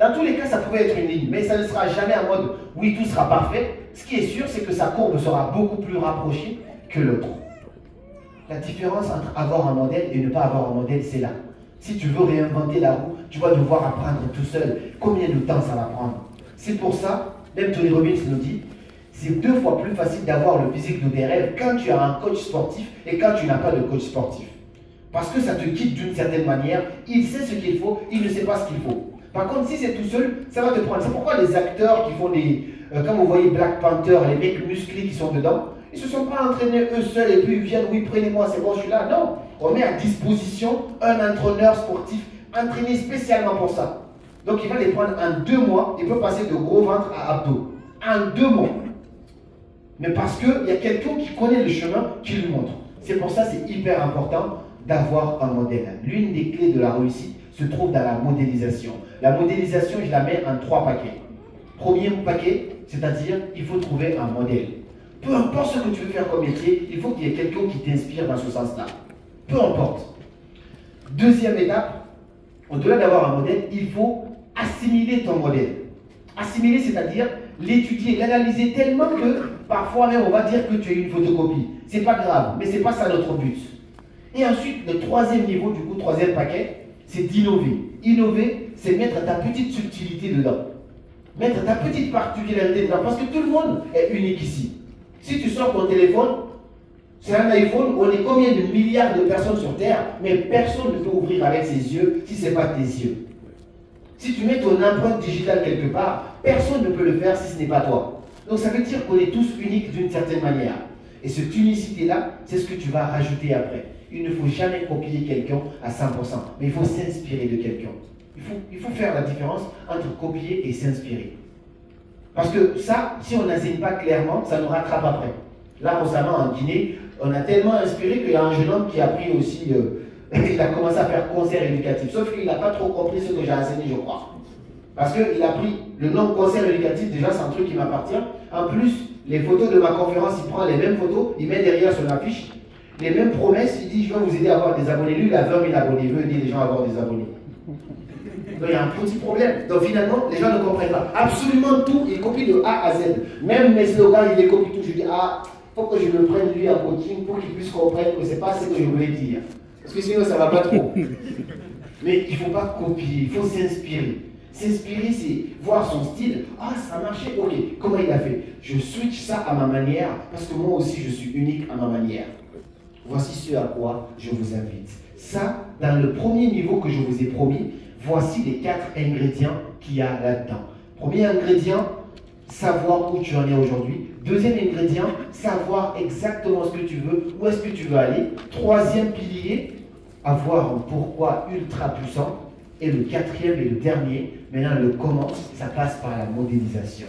Speaker 1: Dans tous les cas, ça pouvait être une ligne, mais ça ne sera jamais en mode oui, tout sera parfait. Ce qui est sûr, c'est que sa courbe sera beaucoup plus rapprochée que l'autre. La différence entre avoir un modèle et ne pas avoir un modèle, c'est là. Si tu veux réinventer la roue, tu vas devoir apprendre tout seul. Combien de temps ça va prendre? C'est pour ça, même Tony Robbins nous dit, c'est 2 fois plus facile d'avoir le physique de tes rêves quand tu as un coach sportif et quand tu n'as pas de coach sportif. Parce que ça te guide d'une certaine manière, il sait ce qu'il faut, il ne sait pas ce qu'il faut. Par contre, si c'est tout seul, ça va te prendre. C'est pourquoi les acteurs qui font des... comme vous voyez Black Panther, les mecs musclés qui sont dedans, ils ne se sont pas entraînés eux seuls et puis ils viennent, oui, prenez-moi, c'est bon, je suis là. Non, on met à disposition un entraîneur sportif entraîné spécialement pour ça. Donc il va les prendre en 2 mois, il peut passer de gros ventre à abdos. En 2 mois. Mais parce qu'il y a quelqu'un qui connaît le chemin, qui lui montre. C'est pour ça que c'est hyper important d'avoir un modèle. L'une des clés de la réussite se trouve dans la modélisation. La modélisation, je la mets en 3 paquets. Premier paquet, c'est-à-dire il faut trouver un modèle. Peu importe ce que tu veux faire comme métier, il faut qu'il y ait quelqu'un qui t'inspire dans ce sens-là. Peu importe. Deuxième étape, au-delà d'avoir un modèle, il faut assimiler ton modèle. Assimiler, c'est-à-dire l'étudier, l'analyser tellement que parfois même on va dire que tu es une photocopie. C'est pas grave, mais c'est pas ça notre but. Et ensuite, le troisième niveau, du coup, troisième paquet, c'est d'innover. Innover, c'est mettre ta petite subtilité dedans. Mettre ta petite particularité dedans. Parce que tout le monde est unique ici. Si tu sors ton téléphone, c'est un iPhone, on est combien de milliards de personnes sur Terre, mais personne ne peut ouvrir avec ses yeux si ce n'est pas tes yeux. Si tu mets ton empreinte digitale quelque part, personne ne peut le faire si ce n'est pas toi. Donc ça veut dire qu'on est tous uniques d'une certaine manière. Et cette unicité-là, c'est ce que tu vas rajouter après. Il ne faut jamais copier quelqu'un à 100%, mais il faut s'inspirer de quelqu'un. Il faut faire la différence entre copier et s'inspirer. Parce que ça, si on n'enseigne pas clairement, ça nous rattrape après. Là, récemment, en Guinée, on a tellement inspiré qu'il y a un jeune homme qui a pris aussi, il a commencé à faire concert éducatif. Sauf qu'il n'a pas trop compris ce que j'ai enseigné, je crois. Parce qu'il a pris le nom concert éducatif, déjà c'est un truc qui m'appartient. En plus, les photos de ma conférence, il prend les mêmes photos, il met derrière son affiche, les mêmes promesses, il dit je vais vous aider à avoir des abonnés. Lui, il a 20 000 abonnés, il veut aider les gens à avoir des abonnés. Donc il y a un petit problème. Donc finalement, les gens ne comprennent pas. Absolument tout, il copie de A à Z. Même mes slogans, il les copie tout. Je dis, ah, il faut que je le prenne lui en coaching pour qu'il puisse comprendre que ce n'est pas ce que je voulais dire. Parce que sinon, ça ne va pas trop. Mais il ne faut pas copier, il faut s'inspirer. S'inspirer, c'est voir son style. Ah, ça a marché, ok. Comment il a fait? Je switch ça à ma manière, parce que moi aussi, je suis unique à ma manière. Voici ce à quoi je vous invite. Ça, dans le premier niveau que je vous ai promis, voici les 4 ingrédients qu'il y a là-dedans. Premier ingrédient, savoir où tu en es aujourd'hui. Deuxième ingrédient, savoir exactement ce que tu veux, où est-ce que tu veux aller. Troisième pilier, avoir un pourquoi ultra puissant. Et le quatrième et le dernier, maintenant le comment, ça passe par la modélisation.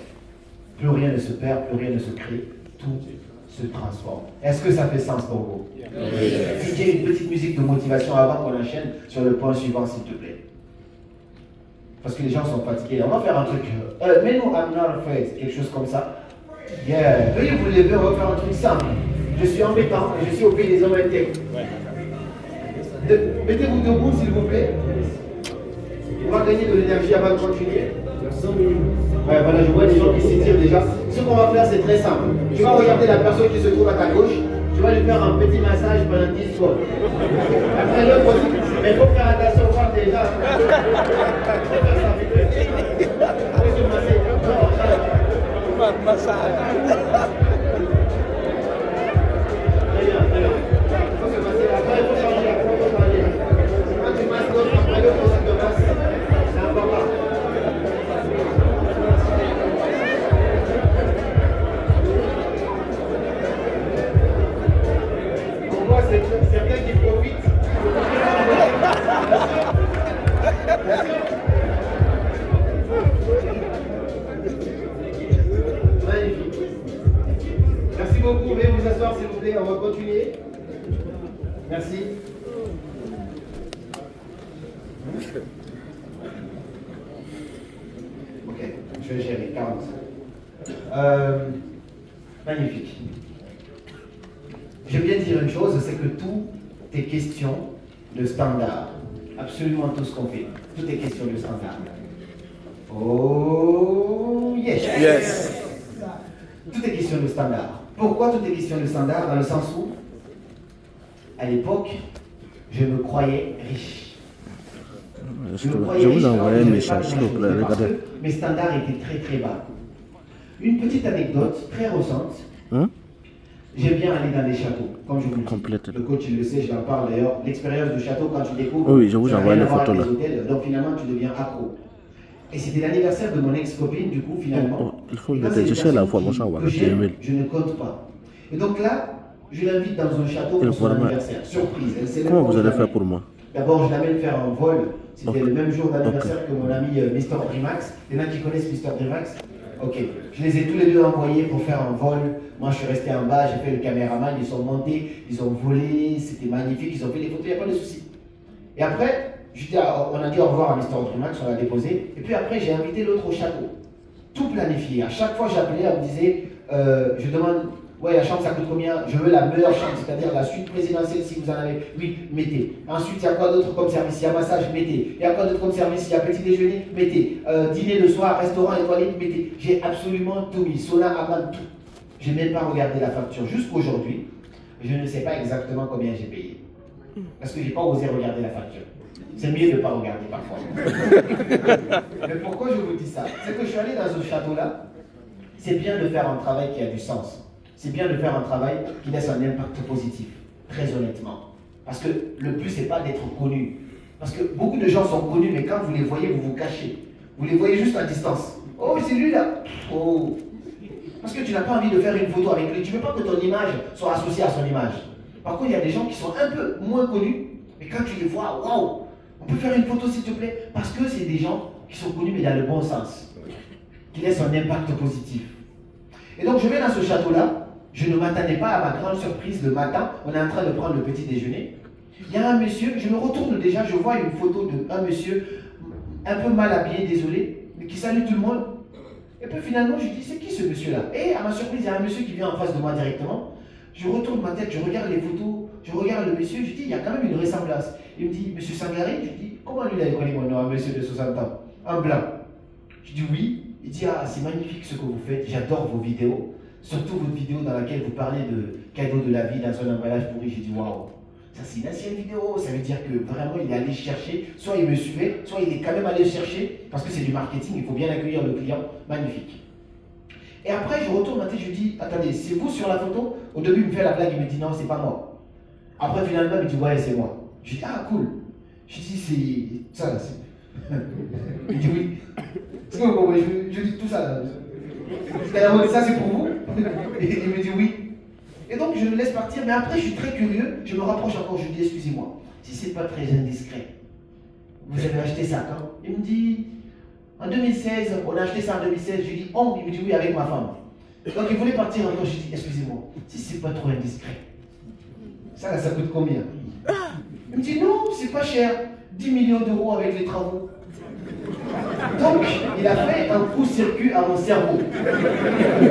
Speaker 1: Plus rien ne se perd, plus rien ne se crée, tout se transforme. Est-ce que ça fait sens pour vous? Si j'ai une petite musique de motivation avant qu'on enchaîne sur le point suivant, s'il te plaît. Parce que les gens sont fatigués. On va faire un truc. Mets-nous I'm not afraid, quelque chose comme ça. Yeah. Veuillez vous lever, on va faire un truc simple. Je suis embêtant, je suis au pays des hommes intègres. Mettez-vous debout, s'il vous plaît. On va gagner de l'énergie avant de continuer. Ouais, voilà, je vois des gens qui s'étirent déjà. Ce qu'on va faire, c'est très simple. Tu vas regarder la personne qui se trouve à ta gauche. Tu vas lui faire un petit massage pendant 10 secondes. Après l'autre aussi. Mais il faut faire attention au corps déjà. Il faut faire ça vite fait. Il faut se masser. Non, massage. Très bien, très bien. Il faut se masser. Après, il faut changer. Après, il faut changer. Quand tu masses l'autre, après l'autre aussi te masse. C'est important. Certains qui profitent. Magnifique. Merci beaucoup. Veuillez vous asseoir s'il vous plaît. On va continuer. Merci. Ok, je vais gérer 40. Magnifique. Je viens de dire une chose, c'est que toutes tes questions de standard, absolument tout ce qu'on fait, toutes tes questions de standard. Oh, yes. Yes. Toutes tes questions de standard. Pourquoi toutes tes questions de standard? Dans le sens où, à l'époque, je me croyais riche.
Speaker 2: Je vous envoie un message, s'il vous plaît, regardez.
Speaker 1: Mes standards étaient très très bas. Une petite anecdote très récente. J'aime bien aller dans les châteaux, comme je vous le dis. Le coach, il le sait, je l'en parle d'ailleurs. L'expérience du château, quand tu découvres,
Speaker 2: oui, je vous envoie les photos là.
Speaker 1: Donc finalement, tu deviens accro. Et c'était l'anniversaire de mon ex-copine, du coup, finalement.
Speaker 2: Il faut que je sais la formation,
Speaker 1: je ne compte pas. Et donc là, je l'invite dans un château pour son anniversaire. Surprise.
Speaker 2: Comment vous allez faire pour moi?
Speaker 1: D'abord, je l'amène faire un vol. C'était le même jour d'anniversaire que mon ami Mr. Drimax. Il y en a qui connaissent Mr. Drimax? Ok, je les ai tous les deux envoyés pour faire un vol. Moi, je suis resté en bas, j'ai fait le caméraman, ils sont montés, ils ont volé, c'était magnifique, ils ont fait des photos, il n'y a pas de souci. Et après, on a dit au revoir à Mr. Drimax, on l'a déposé. Et puis après, j'ai invité l'autre au château. Tout planifié. À chaque fois, j'appelais, on me disait, je demande, ouais, la chambre, ça coûte combien? Je veux la meilleure chambre, c'est-à-dire la suite présidentielle, si vous en avez. Oui, mettez. Ensuite, il y a quoi d'autre comme service? Il y a massage, mettez. Il y a quoi d'autre comme service? Il y a petit déjeuner, mettez. Dîner le soir, restaurant étoilé, mettez. J'ai absolument tout mis. Sauna, hammam, tout. Je n'ai même pas regardé la facture. Jusqu'aujourd'hui, je ne sais pas exactement combien j'ai payé. Parce que je n'ai pas osé regarder la facture. C'est mieux de ne pas regarder parfois. Mais pourquoi je vous dis ça? C'est que je suis allé dans ce château-là. C'est bien de faire un travail qui a du sens. C'est bien de faire un travail qui laisse un impact positif, très honnêtement. Parce que le but, ce n'est pas d'être connu. Parce que beaucoup de gens sont connus, mais quand vous les voyez, vous vous cachez. Vous les voyez juste à distance. Oh, c'est lui là. Oh. Parce que tu n'as pas envie de faire une photo avec lui. Tu ne veux pas que ton image soit associée à son image. Par contre, il y a des gens qui sont un peu moins connus, mais quand tu les vois, waouh, on peut faire une photo s'il te plaît. Parce que c'est des gens qui sont connus, mais dans le bon sens. Qui laissent un impact positif. Et donc, je vais dans ce château-là. Je ne m'attendais pas à ma grande surprise le matin. On est en train de prendre le petit déjeuner. Il y a un monsieur, je me retourne déjà, je vois une photo d'un monsieur un peu mal habillé, désolé, mais qui salue tout le monde. Et puis finalement, je dis, c'est qui ce monsieur-là? Et à ma surprise, il y a un monsieur qui vient en face de moi directement. Je retourne ma tête, je regarde les photos, je regarde le monsieur, je dis, il y a quand même une ressemblance. Il me dit, monsieur Sangaré? Je dis, comment lui, il a connu mon nom, un monsieur de 60 ans? Un blanc. Je dis oui. Il dit, ah, c'est magnifique ce que vous faites, j'adore vos vidéos. Surtout votre vidéo dans laquelle vous parlez de cadeaux de la vie dans un emballage pourri. J'ai dit, waouh, ça c'est une ancienne vidéo. Ça veut dire que vraiment il est allé chercher, soit il me suivait, soit il est quand même allé chercher, parce que c'est du marketing, il faut bien accueillir le client. Magnifique. Et après, je retourne ma tête, je dis, attendez, c'est vous sur la photo? Au début, il me fait la blague, il me dit, non, c'est pas moi. Après, finalement, il me dit, ouais, c'est moi. Je dis, ah, cool. Je dis, c'est ça là. Il dit, oui. C'est quoi, je dis tout ça là. Ça c'est pour vous? Et il me dit oui. Et donc je le laisse partir, mais après je suis très curieux, je me rapproche encore, je dis excusez-moi, si c'est pas très indiscret, vous avez acheté ça quand? Il me dit en 2016, on a acheté ça en 2016, je lui dis oh, il me dit oui avec ma femme. Donc il voulait partir encore, je dis excusez-moi, si c'est pas trop indiscret, ça coûte combien? Il me dit non, c'est pas cher, 10 millions d'euros avec les travaux. Donc, il a fait un coup-circuit à mon cerveau.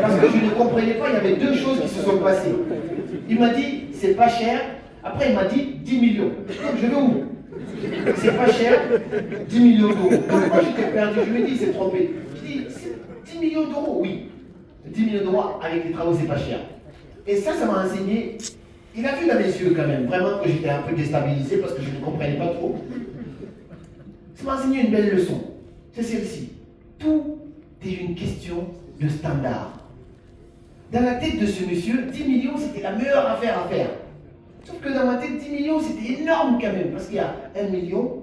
Speaker 1: Parce que je ne comprenais pas, il y avait deux choses qui se sont passées. Il m'a dit, c'est pas cher. Après, il m'a dit 10 millions. Donc, je vais où? c'est pas cher, 10 millions d'euros. Donc moi j'étais perdu, je me dis, c'est trompé. Je dis, 10 millions d'euros, oui. 10 millions d'euros avec les travaux, c'est pas cher. Et ça m'a enseigné. Il a vu dans mes yeux quand même, vraiment que j'étais un peu déstabilisé parce que je ne comprenais pas trop. Ça m'a enseigné une belle leçon. C'est celle-ci. Tout est une question de standard. Dans la tête de ce monsieur, 10 millions, c'était la meilleure affaire à faire. Sauf que dans ma tête, 10 millions, c'était énorme quand même. Parce qu'il y a 1 million,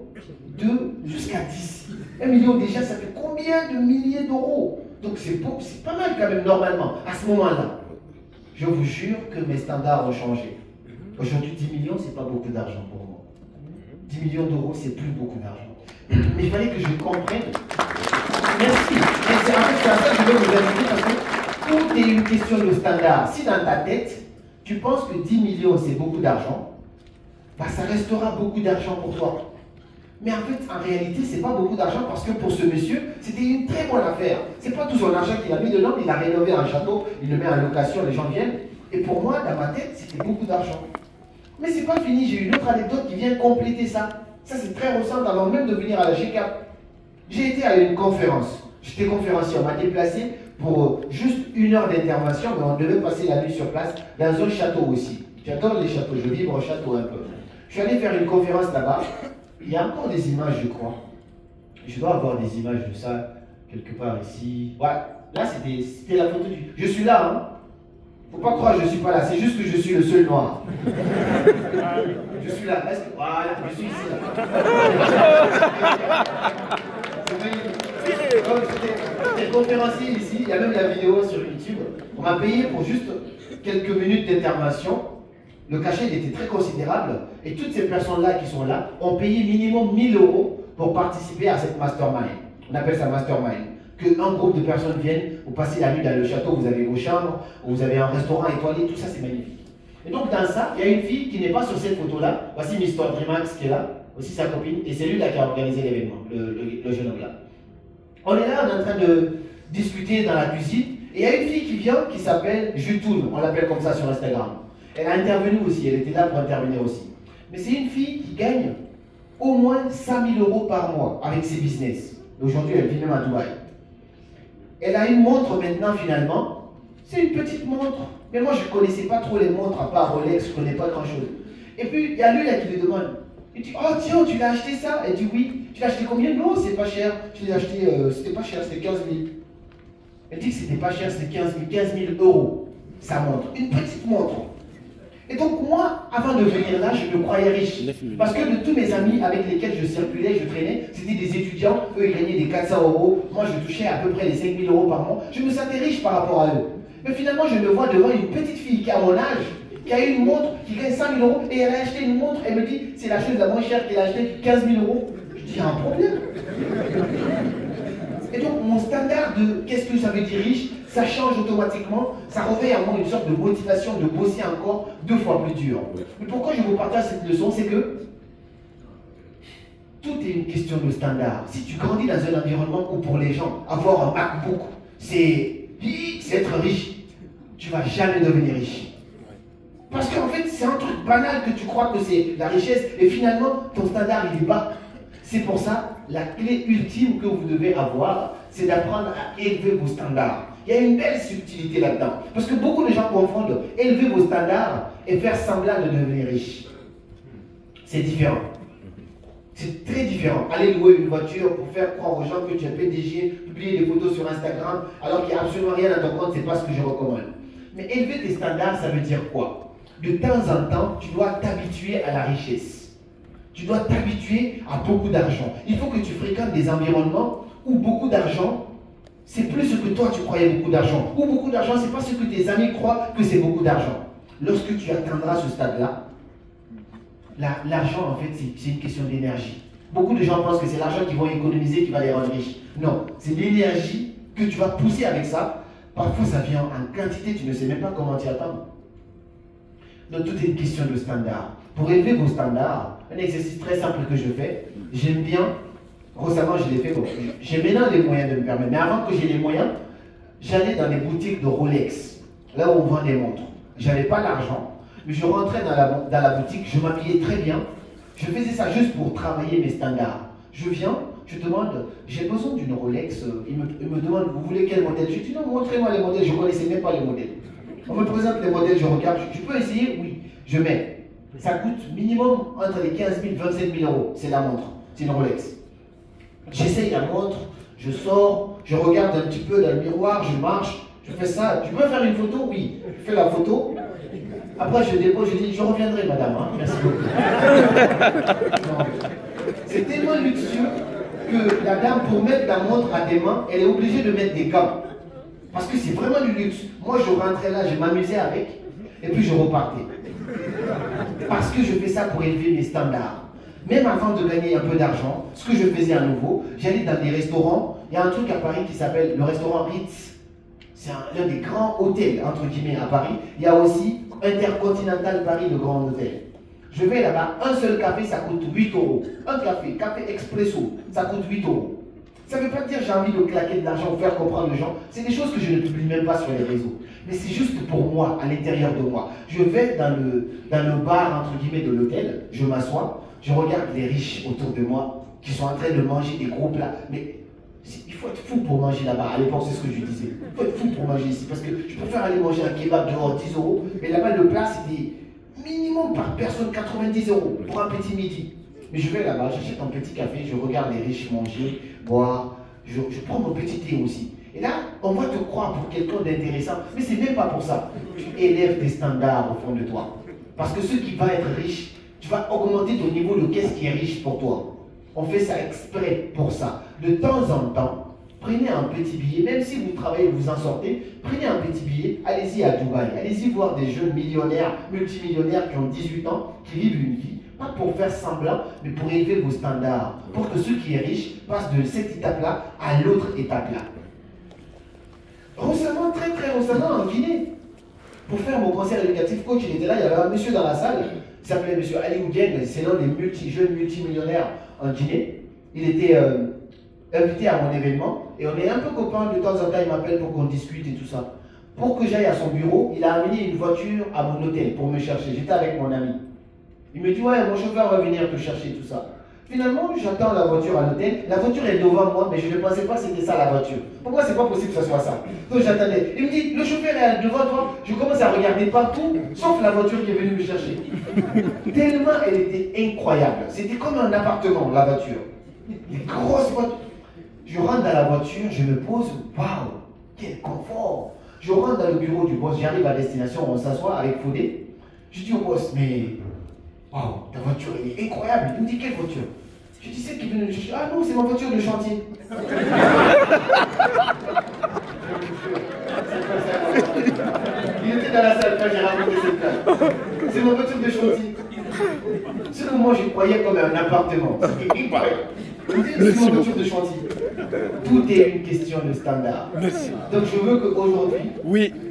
Speaker 1: 2 jusqu'à 10. 1 million déjà, ça fait combien de milliers d'euros? Donc c'est pas mal quand même normalement, à ce moment-là. Je vous jure que mes standards ont changé. Aujourd'hui, 10 millions, c'est pas beaucoup d'argent pour moi. 10 millions d'euros, c'est plus beaucoup d'argent. Mais il fallait que je comprenne. Merci. Et c'est en fait à ça que je veux vous inviter parce que tout est une question de standard. Si dans ta tête, tu penses que 10 millions, c'est beaucoup d'argent, bah, ça restera beaucoup d'argent pour toi. Mais en fait, en réalité, ce n'est pas beaucoup d'argent parce que pour ce monsieur, c'était une très bonne affaire. Ce n'est pas tout son argent qu'il a mis dedans, il a rénové un château, il le met en location, les gens viennent. Et pour moi, dans ma tête, c'était beaucoup d'argent. Mais ce n'est pas fini, j'ai une autre anecdote qui vient compléter ça. Ça, c'est très récent avant même de venir à la GCAP. J'ai été à une conférence. J'étais conférencier, on m'a déplacé pour juste 1 heure d'intervention, mais on devait passer la nuit sur place dans un château aussi. J'adore les châteaux, je vibre au château un peu. Je suis allé faire une conférence là-bas. Il y a encore des images, je crois. Je dois avoir des images de ça quelque part ici. Ouais, là c'était la photo du... Je suis là, hein. Faut pas croire que je suis pas là, c'est juste que je suis le seul noir. Je suis là. Voilà, je suis ici là. J'étais conférencier ici, il y a même la vidéo sur YouTube. On m'a payé pour juste quelques minutes d'intervention. Le cachet il était très considérable et toutes ces personnes-là qui sont là ont payé minimum 1 000 € pour participer à cette mastermind. On appelle ça mastermind. Qu'un groupe de personnes viennent, vous passez la nuit dans le château, vous avez vos chambres, vous avez un restaurant étoilé, tout ça c'est magnifique. Et donc dans ça, il y a une fille qui n'est pas sur cette photo-là. Voici Mister Dreamax qui est là, aussi sa copine, et c'est lui là qui a organisé l'événement, le jeune homme là. On est là, on est en train de discuter dans la cuisine, et il y a une fille qui vient qui s'appelle Jutoun, on l'appelle comme ça sur Instagram. Elle a intervenu aussi, elle était là pour intervenir aussi. Mais c'est une fille qui gagne au moins 5 000 € par mois avec ses business. Aujourd'hui, elle vit même à Dubaï. Elle a une montre maintenant finalement. C'est une petite montre. Mais moi, je ne connaissais pas trop les montres, à part Rolex, je ne connais pas grand-chose. Et puis, il y a lui là qui lui demande. Il dit, oh tiens, tu l'as acheté ça? Elle dit oui. Tu l'as acheté combien? Non, c'est pas cher. Je l'ai acheté, c'était pas cher, c'était 15 000. Elle dit que c'était pas cher, c'était 15 000 € sa montre. Une petite montre. Et donc moi, avant de venir là, je me croyais riche. Parce que de tous mes amis avec lesquels je circulais, je traînais, c'était des étudiants. Eux, ils gagnaient des 400 €. Moi, je touchais à peu près les 5 000 € par mois. Je me sentais riche par rapport à eux. Mais finalement, je me vois devant une petite fille qui a mon âge, qui a une montre, qui gagne 5 000 € et elle a acheté une montre. Elle me dit, c'est la chose la moins chère qu'elle a acheté, 15 000 €. Je dis, il y a un problème. Et donc, mon standard de qu'est-ce que ça veut dire riche, ça change automatiquement, ça revêt à moi une sorte de motivation de bosser encore 2 fois plus dur. Mais pourquoi je vous partage cette leçon, c'est que tout est une question de standard. Si tu grandis dans un environnement où pour les gens, avoir un MacBook, c'est être riche, tu ne vas jamais devenir riche. Parce qu'en fait, c'est un truc banal que tu crois que c'est la richesse, et finalement, ton standard, il est bas. C'est pour ça, la clé ultime que vous devez avoir, c'est d'apprendre à élever vos standards. Il y a une belle subtilité là-dedans. Parce que beaucoup de gens confondent élever vos standards et faire semblant de devenir riche. C'est différent. C'est très différent. Aller louer une voiture pour faire croire aux gens que tu es PDG, publier des photos sur Instagram, alors qu'il n'y a absolument rien dans ton compte, ce n'est pas ce que je recommande. Mais élever tes standards, ça veut dire quoi? De temps en temps, tu dois t'habituer à la richesse. Tu dois t'habituer à beaucoup d'argent. Il faut que tu fréquentes des environnements où beaucoup d'argent, c'est plus ce que toi tu croyais beaucoup d'argent. Ou beaucoup d'argent, c'est pas ce que tes amis croient que c'est beaucoup d'argent. Lorsque tu atteindras ce stade-là, l'argent en fait c'est une question d'énergie. Beaucoup de gens pensent que c'est l'argent qu'ils vont économiser qui va les rendre riches. Non, c'est l'énergie que tu vas pousser avec ça. Parfois ça vient en quantité, tu ne sais même pas comment t'y attendre. Donc tout est une question de standard. Pour élever vos standards, un exercice très simple que je fais, j'aime bien, récemment je l'ai fait, bon, j'ai maintenant les moyens de me permettre, mais avant que j'ai les moyens, j'allais dans les boutiques de Rolex, là où on vend des montres. Je n'avais pas l'argent, mais je rentrais dans la boutique, je m'habillais très bien, Je faisais ça juste pour travailler mes standards. Je viens, je demande, j'ai besoin d'une Rolex. Il me demande, vous voulez quel modèle? Je dis non, montrez-moi les modèles, je ne connaissais même pas les modèles. On me présente les modèles, je regarde, je peux essayer? Oui, je mets. Ça coûte minimum entre les 15 000 et 27 000 euros. C'est la montre, c'est une Rolex. J'essaye la montre, je sors, je regarde un petit peu dans le miroir, je marche, je fais ça. Tu peux faire une photo? Oui, je fais la photo. Après, je dépose, je dis, je reviendrai, madame. Hein. Merci beaucoup. C'est tellement luxueux que la dame, pour mettre la montre à tes mains, elle est obligée de mettre des gants. Parce que c'est vraiment du luxe. Moi, je rentrais là, je m'amusais avec, et puis je repartais. Parce que je fais ça pour élever mes standards. Même avant de gagner un peu d'argent, ce que je faisais à nouveau, j'allais dans des restaurants. Il y a un truc à Paris qui s'appelle le restaurant Ritz. C'est l'un des grands hôtels, entre guillemets, à Paris. Il y a aussi Intercontinental Paris, le grand hôtel. Je vais là-bas, un seul café, ça coûte 8 euros. Un café, café expresso, ça coûte 8 euros. Ça ne veut pas dire j'ai envie de claquer de l'argent ou faire comprendre les gens. C'est des choses que je ne publie même pas sur les réseaux. Mais c'est juste pour moi, à l'intérieur de moi. Je vais dans le bar, entre guillemets, de l'hôtel, je m'assois, je regarde les riches autour de moi qui sont en train de manger des gros plats. Mais il faut être fou pour manger là-bas. À l'époque, c'est ce que je disais. Il faut être fou pour manger ici. Parce que je préfère aller manger un kebab dehors 10 euros. Mais là-bas, le plat, c'était minimum par personne 90 euros pour un petit midi. Mais je vais là-bas, j'achète un petit café, je regarde les riches manger, boire. Je prends mon petit thé aussi. Et là, on va te croire pour quelqu'un d'intéressant. Mais c'est même pas pour ça. Tu élèves tes standards au fond de toi. Parce que ce qui va être riche, tu vas augmenter ton niveau de qu'est-ce qui est riche pour toi. On fait ça exprès pour ça. De temps en temps, prenez un petit billet, même si vous travaillez, vous en sortez, prenez un petit billet, allez-y à Dubaï, allez-y voir des jeunes millionnaires, multimillionnaires qui ont 18 ans, qui vivent une vie, pas pour faire semblant, mais pour élever vos standards, pour que ceux qui est riche passent de cette étape-là à l'autre étape-là. Récemment, très récemment, en Guinée, pour faire mon concert éducatif coach, il était là, il y avait un monsieur dans la salle, il s'appelait monsieur Ali Oudien, c'est l'un des jeunes multimillionnaires en Guinée. Il était invité à mon événement et on est un peu copains, de temps en temps il m'appelle pour qu'on discute et tout ça. Pour que j'aille à son bureau, il a amené une voiture à mon hôtel pour me chercher. J'étais avec mon ami. Il me dit, ouais, mon chauffeur va venir te chercher, tout ça. Finalement, j'attends la voiture à l'hôtel. La voiture est devant moi, mais je ne pensais pas que c'était ça la voiture. Pourquoi c'est pas possible que ce soit ça? Donc j'attendais. Il me dit, le chauffeur est devant toi. Je commence à regarder partout, sauf la voiture qui est venue me chercher. Tellement elle était incroyable. C'était comme un appartement, la voiture. Des grosses voitures. Je rentre dans la voiture, je me pose, waouh, quel confort. Je rentre dans le bureau du boss, j'arrive à destination, on s'assoit avec Fodé. Je dis au boss, mais waouh, ta voiture elle est incroyable. Il me dit, quelle voiture? Je dis, c'est qui vient me chercher. Ah non, c'est ma voiture de chantier. Il était dans la salle quand j'ai raconté cette place. C'est ma voiture de chantier. Ce que moi je croyais comme un appartement. C'était incroyable. C'est ma voiture de chantier. Tout est une question de standard. Donc je veux qu'aujourd'hui,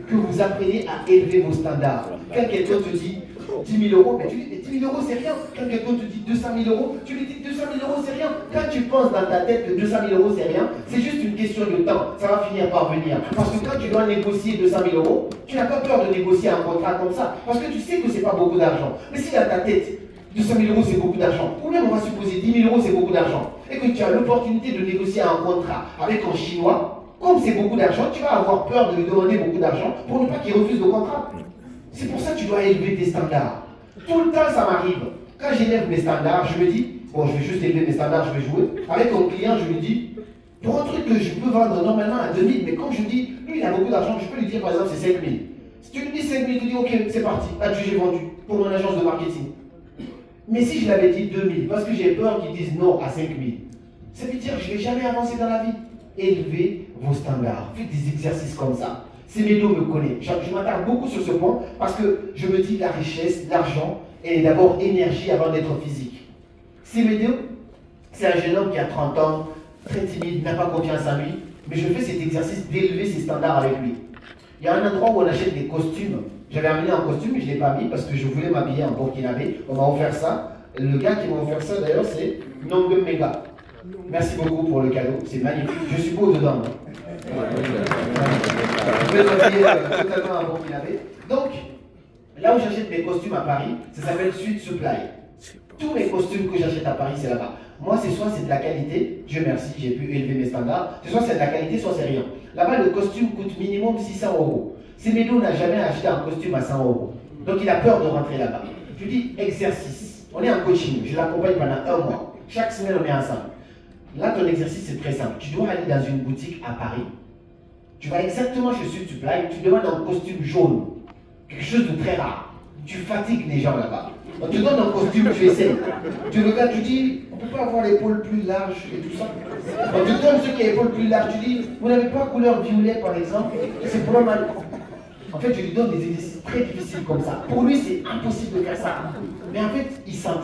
Speaker 1: que vous appreniez à élever vos standards. Quand quelqu'un te dit 10 000 euros, mais tu lui dis 10 000 euros c'est rien. Quand quelqu'un te dit 200 000 euros, tu lui dis 200 000 euros c'est rien. Quand tu penses dans ta tête que 200 000 euros c'est rien, c'est juste une question de temps. Ça va finir par venir. Parce que quand tu dois négocier 200 000 euros, tu n'as pas peur de négocier un contrat comme ça. Parce que tu sais que c'est pas beaucoup d'argent. Mais si dans ta tête, 200 000 euros c'est beaucoup d'argent, ou même on va supposer 10 000 euros c'est beaucoup d'argent, et que tu as l'opportunité de négocier un contrat avec un Chinois, comme c'est beaucoup d'argent, tu vas avoir peur de lui demander beaucoup d'argent pour ne pas qu'il refuse le contrat. C'est pour ça que tu dois élever tes standards. Tout le temps, ça m'arrive. Quand j'élève mes standards, je me dis, bon, je vais juste élever mes standards, je vais jouer. Avec un client, je lui dis, pour un truc que je peux vendre normalement à 2 000, mais comme je dis, lui, il a beaucoup d'argent, je peux lui dire, par exemple, c'est 5 000. Si tu lui dis 5 000, tu dis, ok, c'est parti, là-dessus, j'ai vendu pour mon agence de marketing. Mais si je l'avais dit 2 000, parce que j'ai peur qu'ils disent non à 5 000, ça veut dire que je ne vais jamais avancer dans la vie. Élevez vos standards. Faites des exercices comme ça. Semedo me connaît. Je m'attarde beaucoup sur ce point parce que je me dis la richesse, l'argent, est d'abord énergie avant d'être physique. Semedo, c'est un jeune homme qui a 30 ans, très timide, n'a pas confiance en lui, mais je fais cet exercice d'élever ses standards avec lui. Il y a un endroit où on achète des costumes. J'avais amené un costume, mais je ne l'ai pas mis parce que je voulais m'habiller en burkinabé. On m'a offert ça. Le gars qui m'a offert ça d'ailleurs, c'est Nongem Mega. Merci beaucoup pour le cadeau, c'est magnifique. Je suis beau dedans. Je vais m'habiller totalement en burkinabé. Donc, là où j'achète mes costumes à Paris, ça s'appelle Sweet Supply. Tous mes costumes que j'achète à Paris, c'est là-bas. Moi, c'est soit c'est de la qualité, Dieu merci, j'ai pu élever mes standards, c'est soit c'est de la qualité, soit c'est rien. Là-bas, le costume coûte minimum 600 €. Semedo n'a jamais acheté un costume à 100 €. Donc il a peur de rentrer là-bas. Je lui dis, exercice. On est en coaching, je l'accompagne pendant 1 mois. Chaque semaine, on est ensemble. Là, ton exercice, c'est très simple. Tu dois aller dans une boutique à Paris. Tu vas exactement chez Sud Supply, tu demandes un costume jaune. Quelque chose de très rare. Tu fatigues les gens là-bas. On te donne un costume, tu essaies. Tu regardes, tu dis, on ne peut pas avoir l'épaule plus large et tout ça. On te donne ce qui est l'épaule plus large, tu dis, vous n'avez pas couleur violet par exemple, c'est pour mal. En fait, je lui donne des exercices très difficiles comme ça. Pour lui, c'est impossible de faire ça. Mais en fait, il s'entraîne.